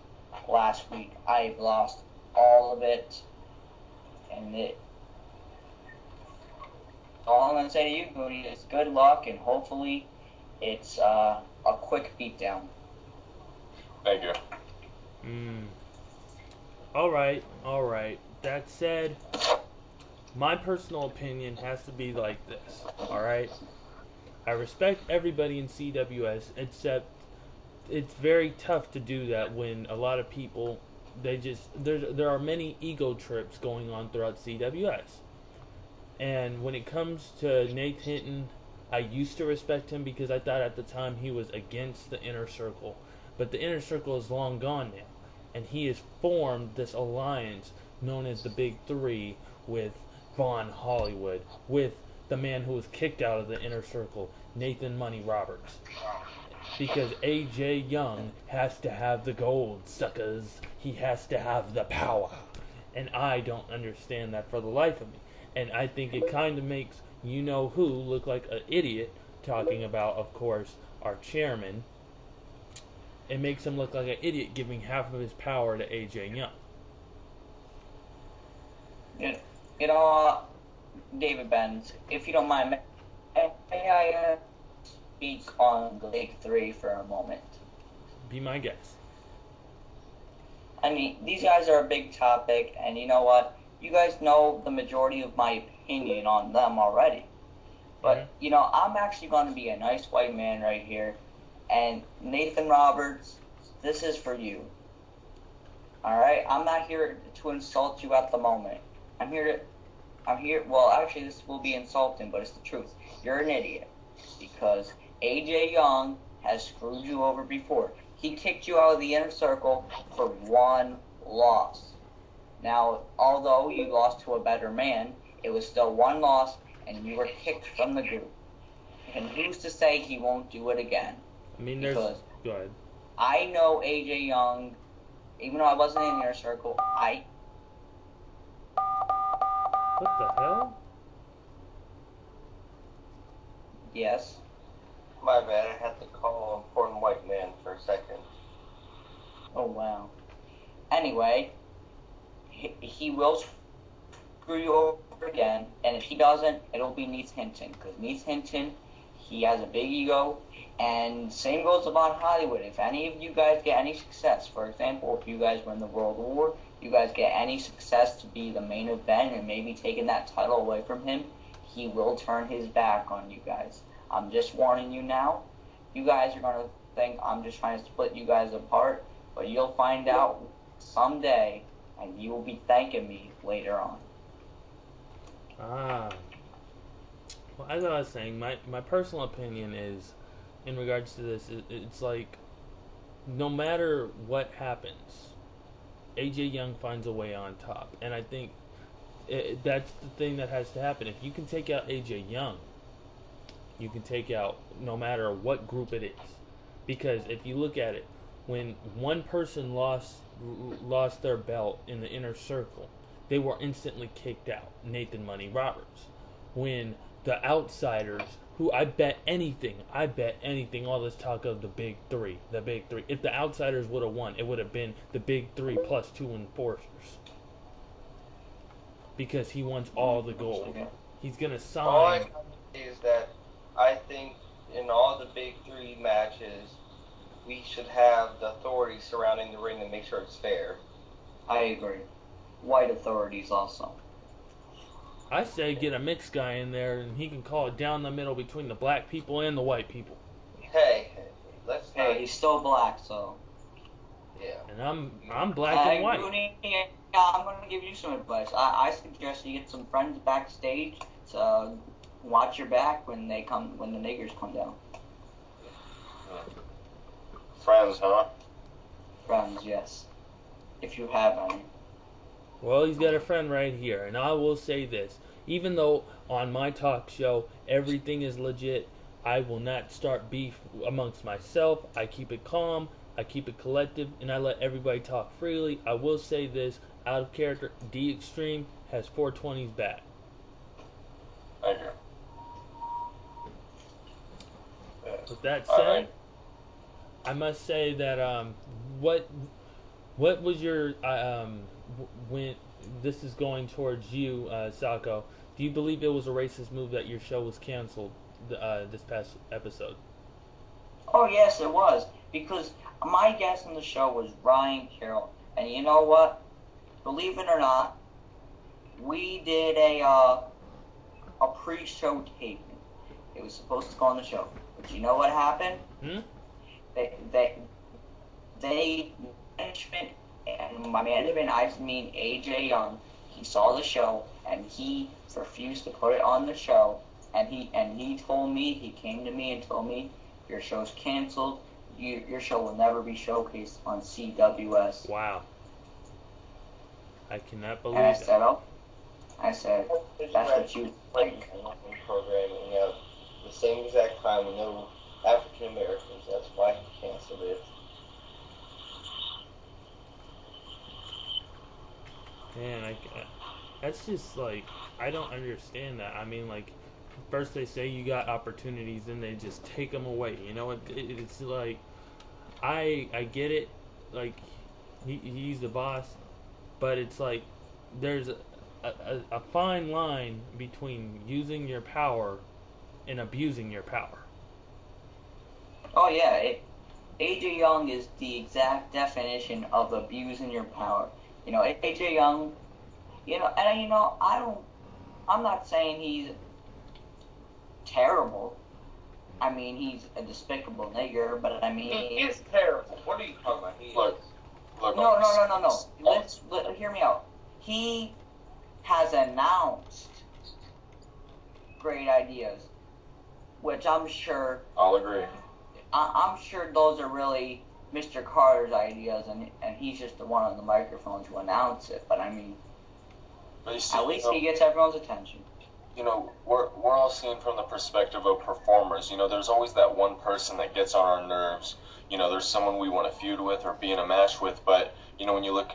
last week, I've lost all of it. And all I'm going to say to you, Moody, is good luck, and hopefully it's a quick beatdown. Thank you. All right. That said, my personal opinion has to be like this, all right? I respect everybody in CWS, except it's very tough to do that when a lot of people, there are many ego trips going on throughout CWS. And when it comes to Nathan Hinton, I used to respect him because I thought at the time he was against the inner circle. But the inner circle is long gone now. And he has formed this alliance known as the Big Three with Von Hollywood, with the man who was kicked out of the inner circle, Nathan Money Roberts. Because AJ Young has to have the gold, suckers. He has to have the power. And I don't understand that for the life of me. And I think it kind of makes you-know-who look like an idiot talking about, of course, our chairman. It makes him look like an idiot giving half of his power to AJ Young. You know, David Bentz, if you don't mind, may I speak on the Big Three for a moment? Be my guest. I mean, these guys are a big topic, and you know what? You guys know the majority of my opinion on them already. But, you know, I'm actually going to be a nice white man right here. And Nathan Roberts, this is for you. Alright? I'm not here to insult you at the moment. Well, actually, this will be insulting, but it's the truth. You're an idiot. Because AJ Young has screwed you over before. He kicked you out of the inner circle for one loss. Now, although you lost to a better man, it was still one loss, and you were kicked from the group. And who's to say he won't do it again? I mean, there's... Because Go ahead. I know AJ Young, even though I wasn't in the inner circle, What the hell? Yes. My bad, I had to call an important white man for a second. Oh, wow. Anyway, he will screw you over again, and if he doesn't, it'll be Neith Hinton, because Neith Hinton, he has a big ego, and same goes about Hollywood. If any of you guys get any success, for example, if you guys win the World War, you guys get any success to be the main event and maybe taking that title away from him, he will turn his back on you guys. I'm just warning you now. You guys are going to think I'm just trying to split you guys apart, but you'll find out someday, and you will be thanking me later on. Well, as I was saying, my personal opinion is, in regards to this, it's like, no matter what happens, AJ Young finds a way on top. And I think that's the thing that has to happen. If you can take out AJ Young, you can take out no matter what group it is. Because if you look at it, when one person lost their belt in the inner circle, they were instantly kicked out. Nathan Money Roberts. When the outsiders, who I bet anything, all this talk of the big three. If the outsiders would have won, it would have been the big three plus two enforcers. Because he wants all the gold. He's going to sign. All I can say is that I think in all the big three matches, we should have the authorities surrounding the ring to make sure it's fair. I agree. White authorities also. I say get a mixed guy in there and he can call it down the middle between the black people and the white people. Hey, he's still black, so. Yeah. And I'm black and white. Rooney, I'm going to give you some advice. I suggest you get some friends backstage to watch your back when the niggers come down. Friends, huh? Friends, yes. If you have any. Well, he's got a friend right here, and I will say this. Even though on my talk show everything is legit, I will not start beef amongst myself. I keep it calm, I keep it collective, and I let everybody talk freely. I will say this, out of character, D-Xtreme has 420's back. Thank you. With that said, I must say that what was your when this is going towards you, Sako? Do you believe it was a racist move that your show was canceled this past episode? Oh yes, it was, because my guest on the show was Ryan Carroll, and you know what? Believe it or not, we did a pre-show taping. It was supposed to go on the show, but you know what happened? They management, and my management, I mean AJ Young, he saw the show and he refused to put it on the show, and he told me, he came to me and told me, your show's canceled, your show will never be showcased on CWS. Wow. I cannot believe and that. I said, that's what you think. Programming at the same exact time with no African Americans. That's why he canceled it. Man, that's just like, I don't understand that. I mean, like, first they say you got opportunities, then they just take them away. You know, it's like I get it, like he's the boss, but it's like there's a fine line between using your power and abusing your power. Oh yeah, AJ Young is the exact definition of abusing your power. You know, AJ Young, I'm not saying he's terrible. I mean, he's a despicable nigger, but I mean... He is terrible. What are you talking about? Look. No. Hear me out. He has announced great ideas, which I'm sure... I'll agree. I'm sure those are really Mr. Carter's ideas, and he's just the one on the microphone to announce it. But I mean, at least he gets everyone's attention. You know, we're all seeing from the perspective of performers. You know, there's always that one person that gets on our nerves. You know, there's someone we want to feud with or be in a match with. But you know, when you look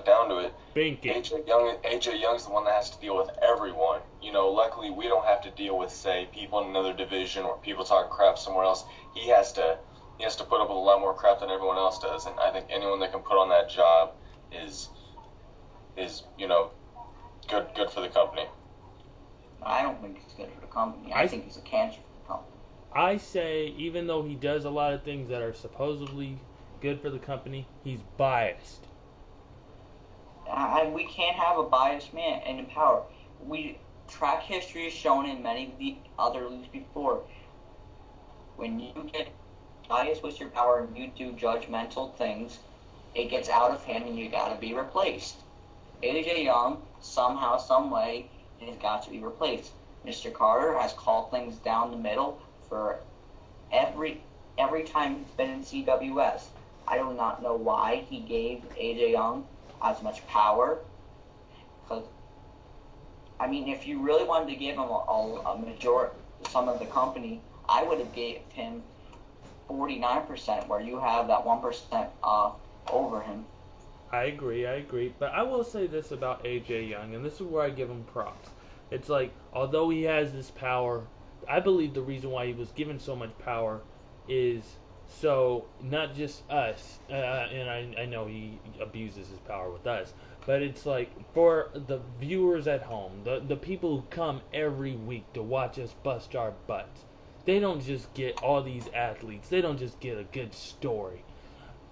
down to it, AJ Young's the one that has to deal with everyone. You know, luckily we don't have to deal with, say, people in another division or people talking crap somewhere else. He has to put up with a lot more crap than everyone else does. And I think anyone that can put on that job is you know, good for the company. I don't think he's good for the company. I think he's a cancer for the company. I say, even though he does a lot of things that are supposedly good for the company, he's biased. We can't have a biased man in power. Track history has shown in many of the other leagues before, when you get biased with your power and you do judgmental things, it gets out of hand and you gotta be replaced. AJ Young, somehow, some way, has got to be replaced. Mr. Carter has called things down the middle for every time he's been in CWS. I do not know why he gave AJ Young as much power. Because, I mean, if you really wanted to give him a majority, some of the company, I would have gave him 49%, where you have that 1% over him. I agree. But I will say this about AJ Young, and this is where I give him props. It's like, although he has this power, I believe the reason why he was given so much power is so not just us, and I know he abuses his power with us, but it's like for the viewers at home, the people who come every week to watch us bust our butts. They don't just get all these athletes. They don't just get a good story.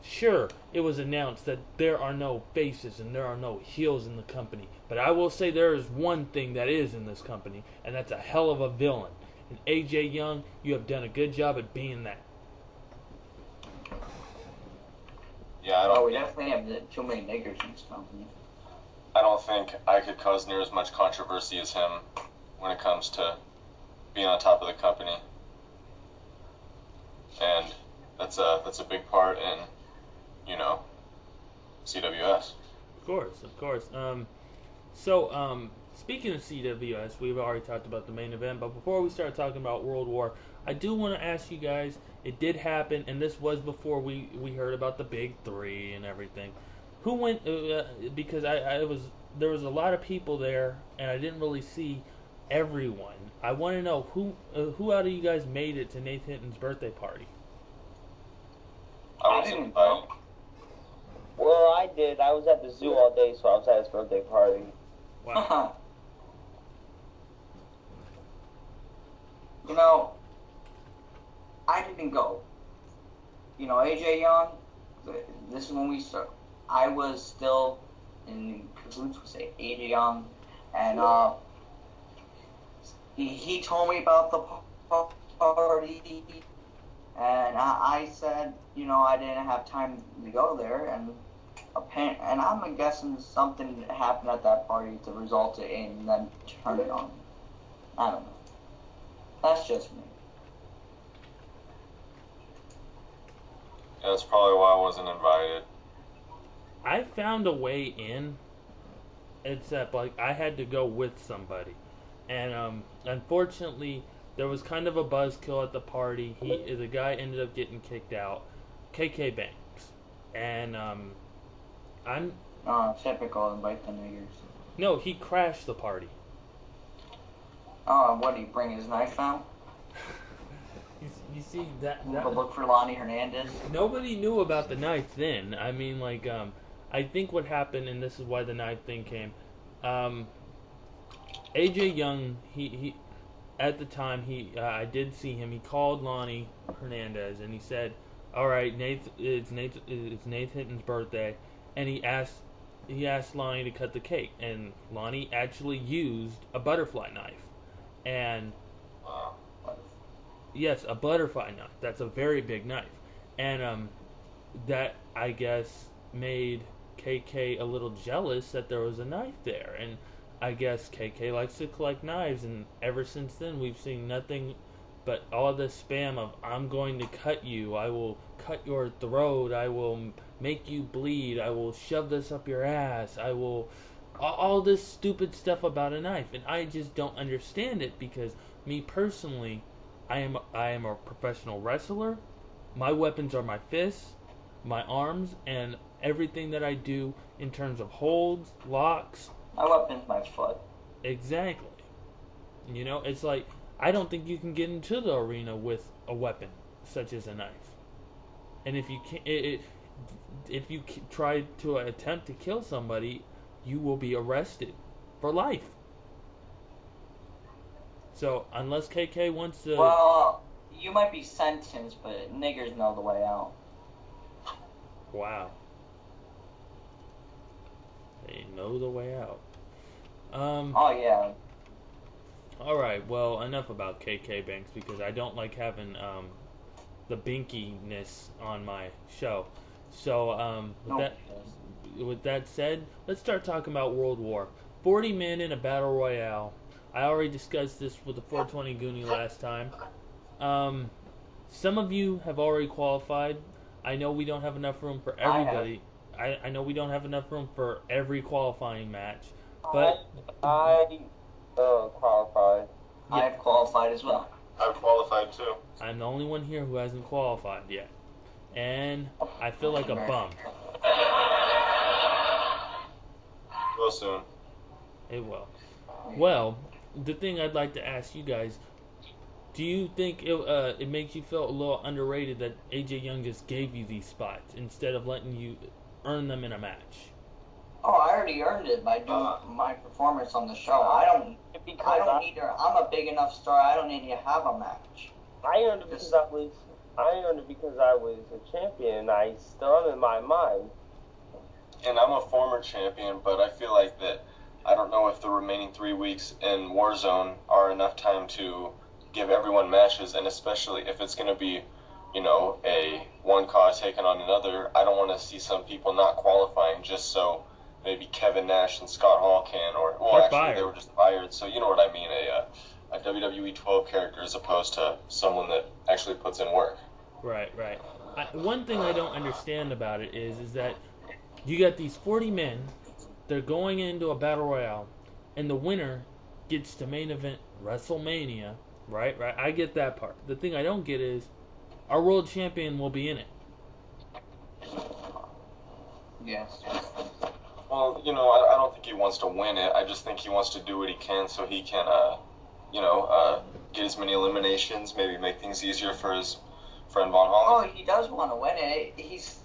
Sure, it was announced that there are no faces and there are no heels in the company. But I will say there is one thing that is in this company, and that's a hell of a villain. And AJ Young, you have done a good job at being that. Yeah, we definitely have too many niggers in this company. I don't think I could cause near as much controversy as him when it comes to being on top of the company. And that's a big part in, you know, CWS. Of course. Speaking of CWS, we've already talked about the main event, but before we start talking about World War, I do want to ask you guys, it did happen, and this was before we heard about the big three and everything. Who went, because there was a lot of people there, and I didn't really see everyone. I want to know who out of you guys made it to Nathan Hinton's birthday party? I didn't go. Well, I did. I was at the zoo all day, so I was at his birthday party. Wow. You know, I didn't go. You know, AJ Young, this is when we started. I was still in cahoots with AJ Young, and he told me about the party, and I said, you know, I didn't have time to go there, and I'm guessing something happened at that party to result in them turning on me. I don't know. That's just me. Yeah, that's probably why I wasn't invited. I found a way in, except like I had to go with somebody, and unfortunately there was kind of a buzzkill at the party. The guy ended up getting kicked out, KK Banks, and typical, invite the niggers. No, he crashed the party. Oh, what, did he bring his knife out? You see that To look for Lonnie Hernandez? nobody knew about the knife then. I mean, like, I think what happened, and this is why the knife thing came. AJ Young, he at the time I did see him. He called Lonnie Hernandez and he said, "All right, it's Nate Hinton's birthday," and he asked Lonnie to cut the cake, and Lonnie actually used a butterfly knife, and yes, a butterfly knife. That's a very big knife, and that I guess made KK a little jealous that there was a knife there, and I guess KK likes to collect knives, and ever since then we've seen nothing but all this spam of "I'm going to cut you, I will cut your throat, I will make you bleed, I will shove this up your ass, I will..." All this stupid stuff about a knife, and I just don't understand it, because me personally, I am a professional wrestler. My weapons are my fists, my arms, and everything that I do in terms of holds, locks. My weapon's my foot. Exactly. You know, it's like, I don't think you can get into the arena with a weapon such as a knife. And if you try to attempt to kill somebody, you will be arrested for life. So unless KK wants to... Well, you might be sentenced, but niggers know the way out. Wow. They know the way out. Oh, yeah. Alright, well, enough about KK Banks, because I don't like having the binkiness on my show. So, with that said, let's start talking about World War. 40 men in a battle royale. I already discussed this with the 420 Goonie last time. Some of you have already qualified. I know we don't have enough room for everybody. I know we don't have enough room for every qualifying match, but I qualified. Yeah. I've qualified as well. I've qualified too. I'm the only one here who hasn't qualified yet, and I feel like a bum. Well, soon. It will. Well, the thing I'd like to ask you guys: do you think it makes you feel a little underrated that AJ Young just gave you these spots instead of letting you earn them in a match? Oh, I already earned it by doing my performance on the show. I don't need to. I'm a big enough star. I don't need to have a match. I earned it because I was a champion, and I still am in my mind. And I'm a former champion, but I feel like that I don't know if the remaining 3 weeks in Warzone are enough time to give everyone matches, and especially if it's going to be, you know, a one cause taking on another. I don't want to see some people not qualifying just so maybe Kevin Nash and Scott Hall can, or actually fired. They were just fired. So you know what I mean, a WWE 12 character as opposed to someone that actually puts in work. Right. One thing I don't understand about it is that you got these 40 men, they're going into a battle royale, and the winner gets to main event WrestleMania, right? I get that part. The thing I don't get is our world champion will be in it. Yes. Well, you know, I don't think he wants to win it. I just think he wants to do what he can so he can, get as many eliminations, maybe make things easier for his friend Von Holland. Oh, he does want to win it. He's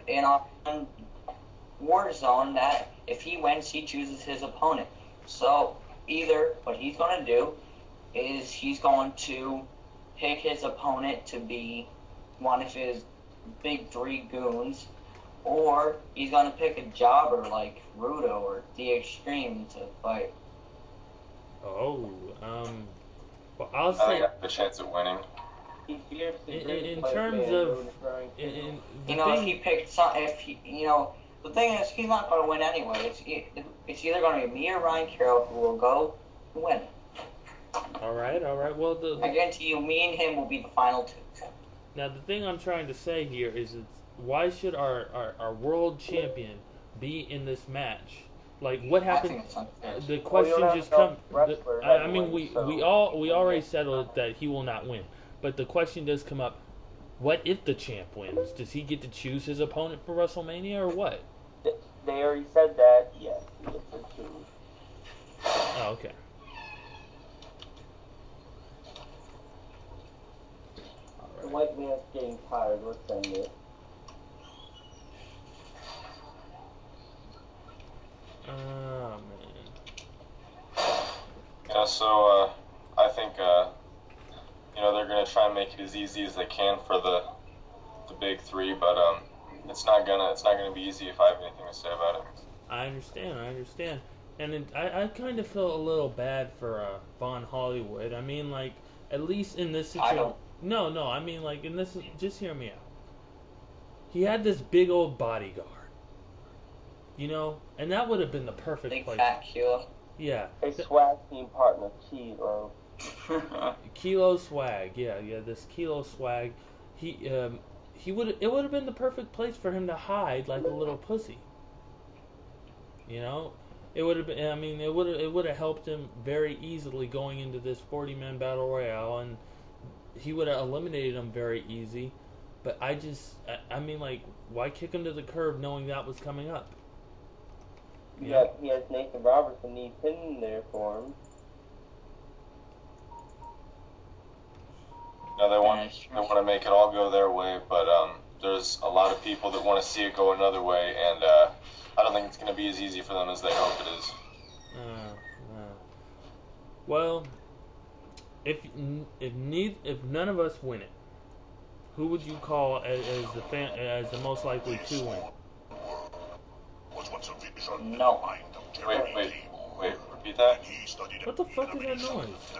in on Warzone that if he wins, he chooses his opponent. So either what he's going to do is he's going to pick his opponent to be one of his big three goons, or he's going to pick a jobber like Rudo or D-Xtreme to fight. Oh, well, I'll I say think I have a chance at winning. in terms of if he picked some, the thing is, he's not going to win anyway. It's either going to be me or Ryan Carroll who will go win. All right. Well, I guarantee you, me and him will be the final two. Now, the thing I'm trying to say here is, why should our world champion be in this match? Like, what happened? The question just comes. I mean, we already settled that he will not win, but the question does come up: what if the champ wins? Does he get to choose his opponent for WrestleMania or what? They already said that. Yes, he gets to choose. Oh, okay. The white man's getting tired. Let's end it. Oh, man. Yeah, so I think they're gonna try and make it as easy as they can for the big three, but it's not gonna be easy if I have anything to say about it. I understand. And I kind of feel a little bad for Von Hollywood. I mean, like, at least in this situation. No, I mean, like, in this, just hear me out. He had this big old bodyguard. You know? And that would have been the perfect Big place. fat killer. Yeah. A swag team partner, Kilo. Kilo Swag, yeah, this Kilo Swag. It would have been the perfect place for him to hide like a little pussy. You know, it would have been. I mean, it would have helped him very easily going into this 40-man battle royale, and he would have eliminated him very easy. But I mean, like, why kick him to the curb knowing that was coming up? Yeah, he has Nathan Roberts and Heath Hinton there for him. No, they want to make it all go their way, but there's a lot of people that want to see it go another way, and I don't think it's going to be as easy for them as they hope it is. Well, if none of us win it, who would you call as the most likely to win? No. Wait, repeat that? What the fuck is that noise?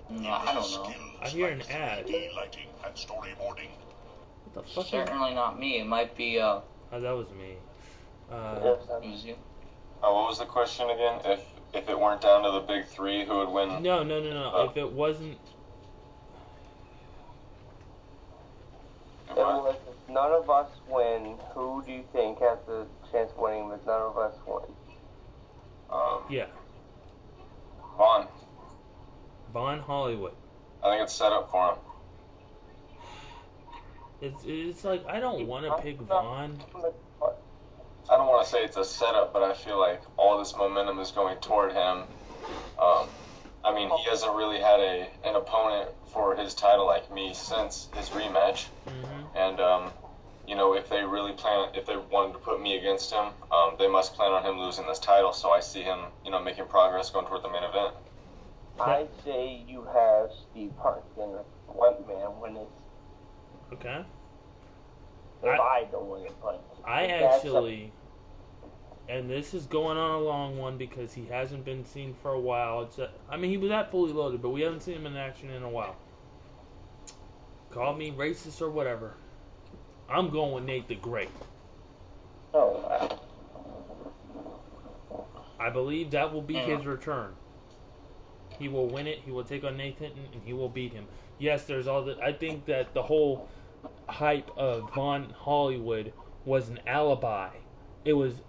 No, I don't know. I hear an ad. What the fuck? Certainly not me. It might be, Oh, that was me. it was you. What was the question again? If it weren't down to the big three, who would win? No. If it wasn't. If none of us win, who do you think has the chance of winning if none of us win? Yeah. Von Hollywood. I think it's set up for him. It's like, I don't want to pick Von. I don't want to say it's a setup, but I feel like all this momentum is going toward him. I mean, he hasn't really had an opponent for his title like me since his rematch. Mm-hmm. And, if they wanted to put me against him, they must plan on him losing this title. So I see him, making progress going toward the main event. I say you have Steve Park and the white man win it. Okay. If I don't win it, but I actually, and this is going on a long one because he hasn't been seen for a while. He was at Fully Loaded, but we haven't seen him in action in a while. Call me racist or whatever. I'm going with Nate the Great. Oh, wow. I believe that will be his return. He will win it. He will take on Nathan, and he will beat him. Yes, there's all the. I think that the whole hype of Von Hollywood was an alibi. It was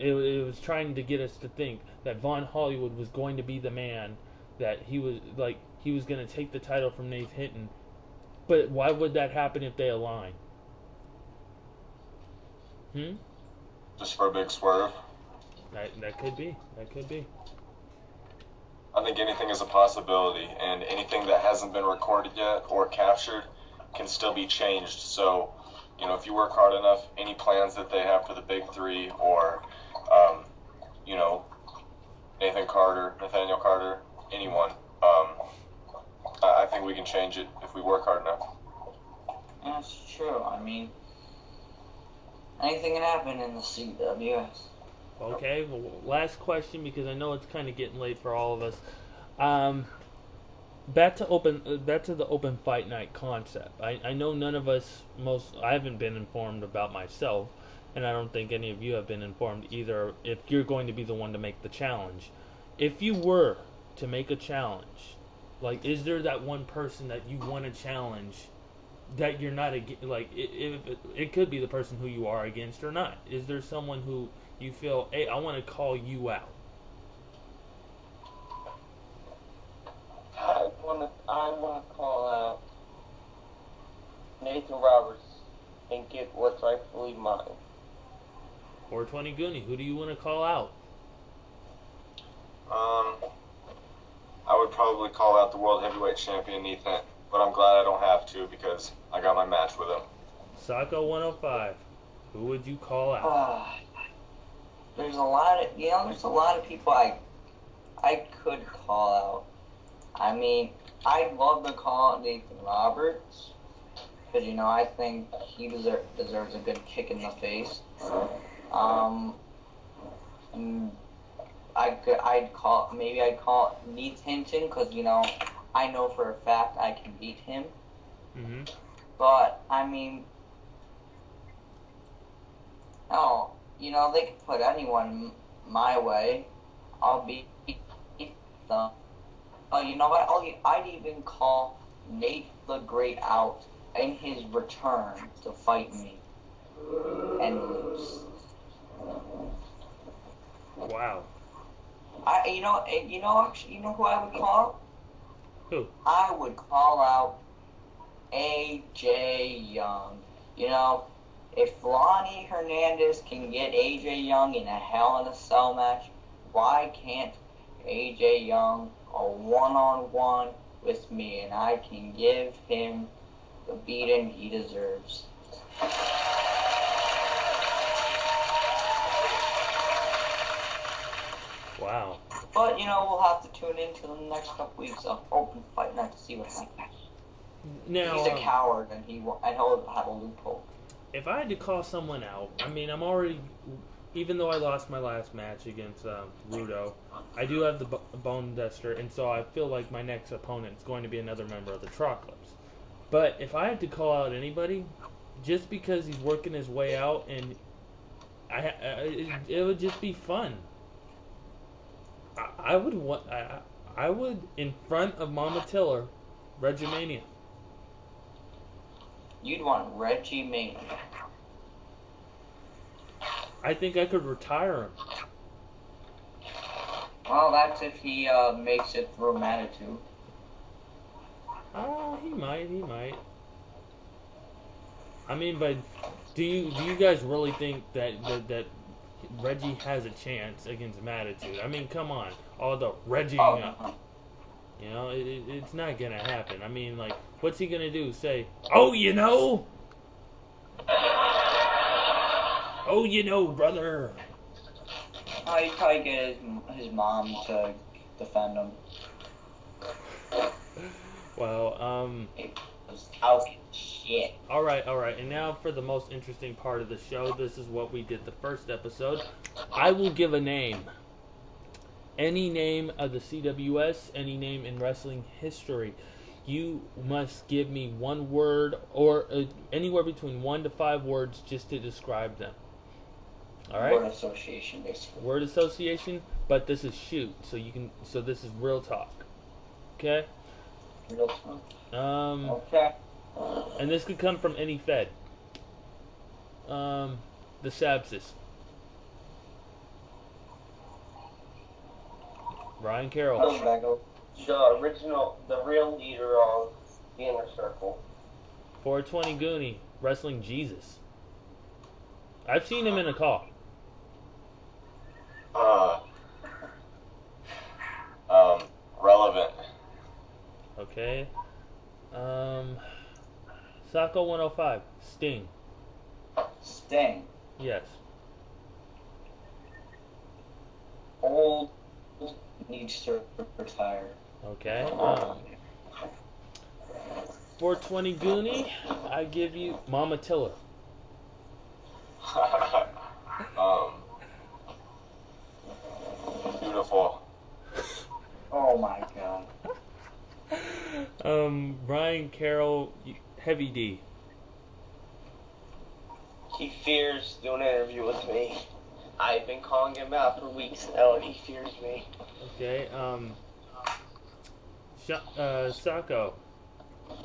trying to get us to think that Von Hollywood was going to be the man, that he was going to take the title from Nathan Hinton. But why would that happen if they align? Just for a big swerve. That could be. I think anything is a possibility, and anything that hasn't been recorded yet or captured can still be changed. So, if you work hard enough, any plans that they have for the big three, or, Nathaniel Carter, anyone, I think we can change it if we work hard enough. That's true. Anything can happen in the CWS. Okay, well, last question, because I know it's kind of getting late for all of us. Back to the open fight night concept. I know none of us, I haven't been informed about myself, and I don't think any of you have been informed either, if you're going to be the one to make the challenge. If you were to make a challenge, like, is there that one person that you want to challenge that you're not like, it could be the person who you are against or not? Is there someone who you feel, hey, I want to call you out? I want to call out Nathan Roberts and get what's rightfully mine. 420 Goonie, who do you want to call out? I would probably call out the world heavyweight champion Ethan, but I'm glad I don't have to because I got my match with him. Socko 105. Who would you call out? There's a lot of people I could call out. I mean, I'd love to call out Nathan Roberts because I think he deserves a good kick in the face. I'd call Neith Hinton because I know for a fact I can beat him. Mm-hmm. But I mean, they could put anyone my way. I'll beat them. You know what? I'd even call Nate the Great out in his return to fight me and lose. Wow. Actually, who I would call? Who? I would call out AJ Young. If Lonnie Hernandez can get AJ Young in a Hell in a Cell match, why can't AJ Young a one-on-one with me, and I can give him the beating he deserves. Wow. But, we'll have to tune in to the next couple weeks of Open Fight Night to see what happens. Now, he's a coward, and he'll have a loophole. If I had to call someone out, I mean, I'm already, even though I lost my last match against Rudo, I do have the Bone Duster, and so I feel like my next opponent is going to be another member of the Troclops. But if I had to call out anybody, just because he's working his way out, and it would just be fun. I would in front of Mama Tiller, Regimania. You'd want Reggie Mania. I think I could retire him. Well, that's if he makes it through Manitou. He might. I mean, but do you guys really think that Reggie has a chance against Matitude? I mean, come on, all the Reggieing up. It's not gonna happen. I mean, like, what's he gonna do? Say, oh, brother. Oh, he'd probably get his mom to defend him. Well, It was talking shit. All right. And now for the most interesting part of the show. This is what we did the first episode. I will give a name. Any name of the CWS, any name in wrestling history. You must give me one word or anywhere between 1 to 5 words just to describe them. All right? Word association, basically. Word association, but this is shoot, so this is real talk. Okay? Real talk. Okay. And this could come from any Fed. The Sabsis. Ryan Carroll. The real leader of the Inner Circle. 420 Goonie, Wrestling Jesus. I've seen him in a call. Relevant. Okay. Socko 105, Sting. Sting. Yes. Old needs to retire. Okay. 420 Goonie, I give you Mama Tiller. Beautiful. Oh my god. Ryan Carroll, Heavy D. He fears doing an interview with me. I've been calling him out for weeks now, and he fears me. Okay. Socko,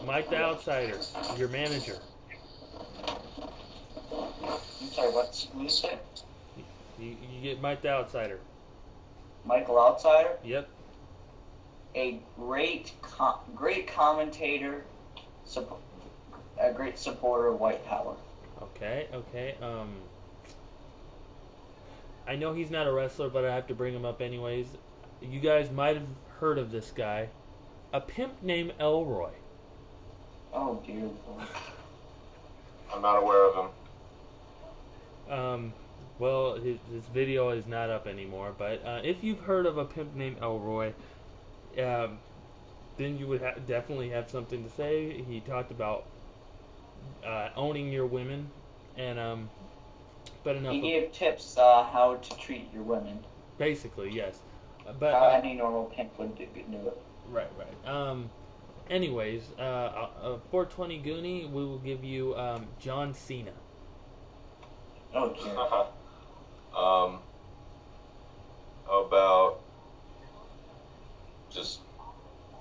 Mike the Outsider, your manager. I'm sorry, what you say? You get Mike the Outsider. Michael Outsider? Yep. A great commentator, a great supporter of white power. Okay. I know he's not a wrestler, but I have to bring him up anyways. You guys might have heard of this guy. A pimp named Elroy. Oh dear Lord. I'm not aware of him. Well, his video is not up anymore, but if you've heard of a pimp named Elroy, then you would definitely have something to say. He talked about owning your women, and but enough. He gave tips how to treat your women. Basically, yes. But How any normal pimp would do it. Right. Anyways, 420 Goonie, we will give you John Cena. Oh dear. How about just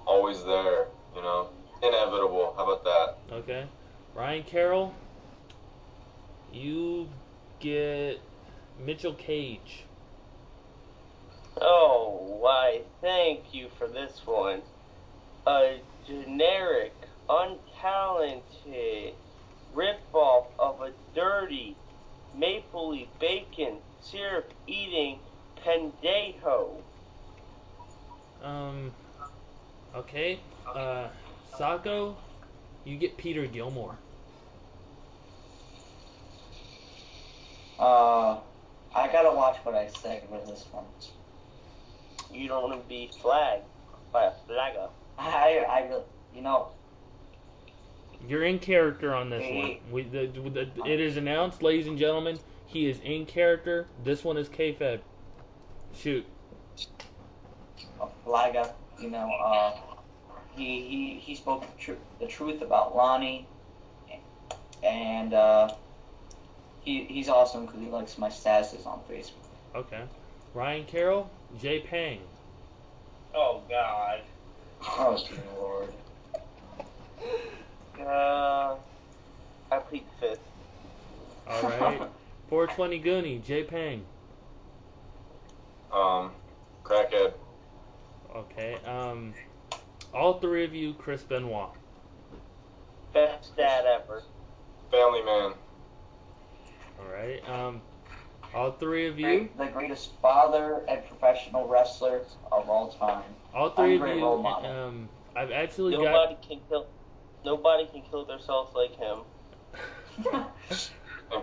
always there, you know? Inevitable. How about that? Okay. Ryan Carroll, you get Mitchell Cage. Oh, why, thank you for this one. A generic, untalented ripoff of a dirty, maple leaf bacon syrup eating pendejo. Okay. Sacco, you get Peter Gilmore. I gotta watch what I say with this one. You don't want to be flagged by a flagger. I really, you know. You're in character on this one. It is announced, ladies and gentlemen, he is in character. This one is kayfabe. Shoot. Flaga, you know, he spoke the truth about Lonnie, and he's awesome because he likes my statuses on Facebook. Okay. Ryan Carroll, Jay Pang. Oh, God. Oh, dear Lord. I plead the fifth. Alright. 420 Goonie, Jay Pang. Crackhead. Okay. All three of you, Chris Benoit. Best dad ever. Family man. Alright. All three of you. The greatest father and professional wrestler of all time. All three of Great you. role model. I've actually Nobody can kill themselves like him. And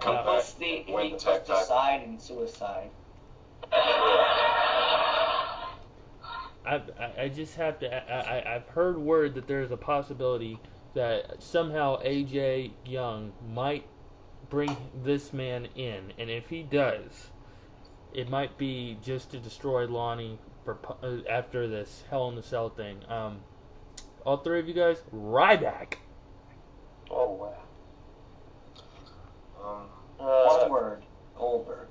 come back. Plus the Win the tag title. decide and suicide. I just have to. I've heard word that there's a possibility that somehow AJ Young might bring this man in, and if he does, it might be just to destroy Lonnie after this Hell in the Cell thing. All three of you guys, Ryback. Oh, wow. One word, Goldberg.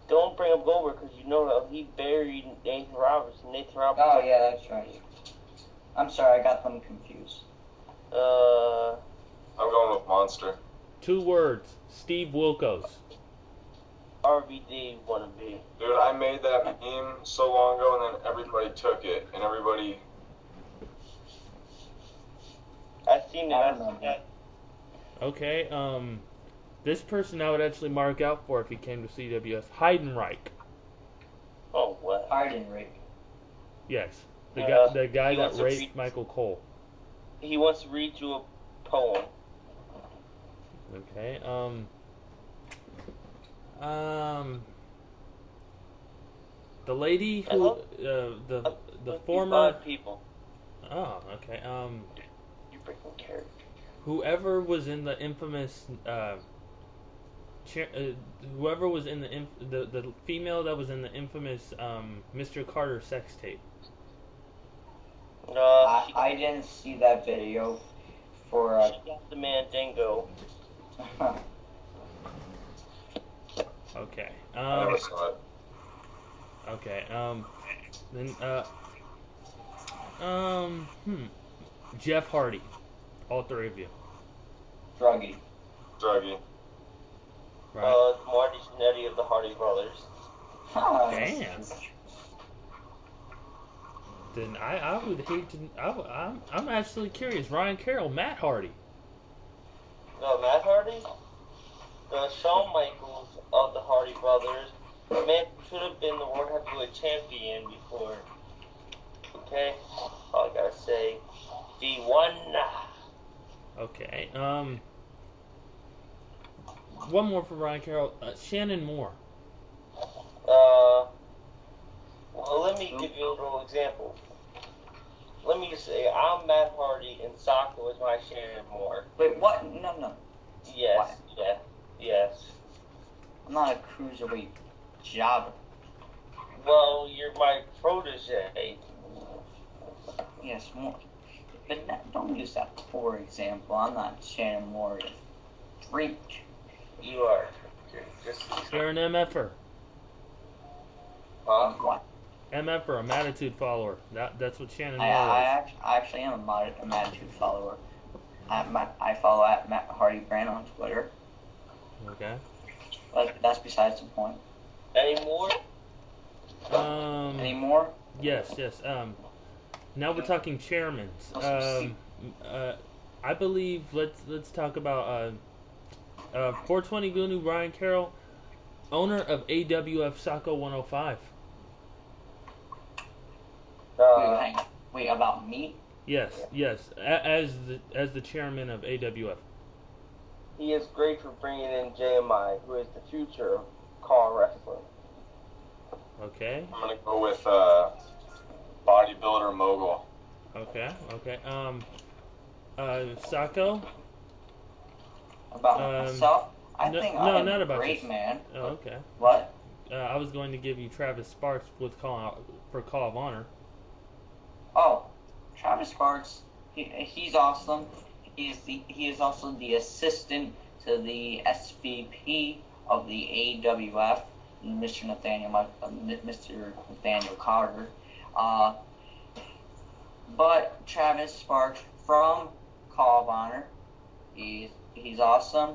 Don't bring up Goldberg because you know that he buried Nathan Roberts. Oh yeah, that's right. I'm sorry, I got them confused. I'm going with Monster. 2 words, Steve Wilkos. RVD wannabe. Dude, I made that meme so long ago, and then everybody took it, and everybody... I've seen it. I remember. Okay, this person I would actually mark out for if he came to CWS. Heidenreich. Oh, wow. Heidenreich. Yes, the Yeah, guy he that wants to raped read- Michael Cole. He wants to read you a poem. Okay, the lady who, the former. Odd people. Oh, okay. You freaking character. Whoever was in the infamous, whoever was in the female that was in the infamous Mr. Carter sex tape. I didn't see that video for She got the Mandingo. Okay. I never saw it. Okay. Then Jeff Hardy. All three of you. Druggy. Druggy. Right. Marty Jannetty of the Hardy Brothers. Damn. Then I would hate to. I'm actually curious. Ryan Carroll, Matt Hardy. No, Matt Hardy? Shawn Michaels of the Hardy Brothers. Man should have been the World Heavyweight Champion before. Okay? All I gotta say. V1. Okay. One more for Ryan Carroll. Shannon Moore. Well, let me give you a little example. Let me just say, I'm Matt Hardy, and Socko is my Shannon Moore. Wait, what? No. Yes, What? yes. I'm not a cruiserweight jobber. Well, you're my protege. Yes, more. But don't use that for example. I'm not Shannon Moore. Freak. You are. Just. You're an MFer. Huh? What? MFer, a Mattitude follower. That's what Shannon Moore I is. actually am a Mattitude follower. I follow at Matt Hardy Brand on Twitter. Okay. But that's besides the point. Any more? Any more? Yes. Now we're talking chairmen. I believe let's talk about 420 Gunu Ryan Carroll, owner of AWF Socko 105. Wait, about me? Yes. As the chairman of AWF. He is great for bringing in JMI, who is the future of car wrestling. Okay. I'm gonna go with bodybuilder mogul. Okay. Socko. About myself? I think I'm not a about great this. man. Oh, okay. What? I was going to give you Travis Sparks for Call of Honor. Oh, Travis Sparks. He's awesome. He is also the assistant to the SVP of the AWF, Mr. Nathaniel Carter. But Travis Sparks from Call of Honor, he's awesome.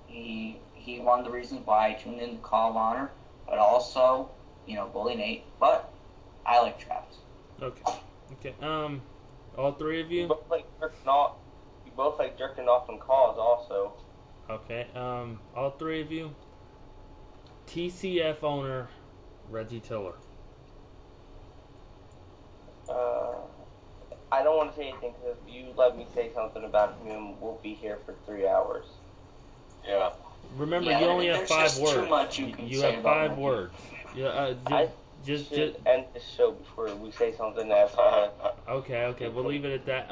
He's one of the reasons why I tuned into Call of Honor, but also, Bully Nate. But I like Travis. Okay. All three of You you. both like jerking off in calls also. Okay. All three of you. TCF owner Reggie Tiller. I don't want to say anything because if you let me say something about him, we'll be here for 3 hours. Yeah. Remember, Yeah, you only have there's 5 just words. too much you can say have about 5 Reggie. words. Yeah. I Just should end the show before we say something that's Okay. We'll leave it at that.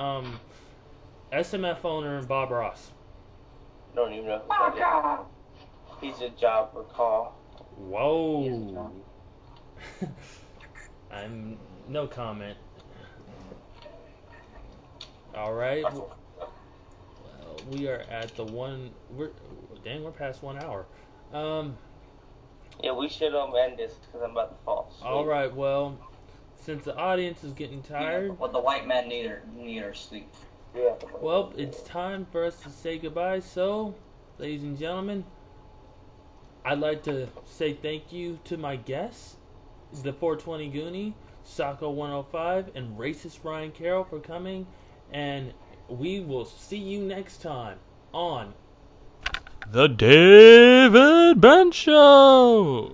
SMF owner Bob Ross. don't even know who that is. He's a jobber call. Whoa. I'm no comment. All right. Well, we are at the one. We're past 1 hour. Yeah, we should end this because I'm about to fall asleep. All right. Well, since the audience is getting tired, Well, the white men need their sleep. Yeah. well, it's time for us to say goodbye. So, ladies and gentlemen, I'd like to say thank you to my guests, the 420 Goonie, Socko 105, and Racist Ryan Carroll for coming. And we will see you next time on The David Bentz Show.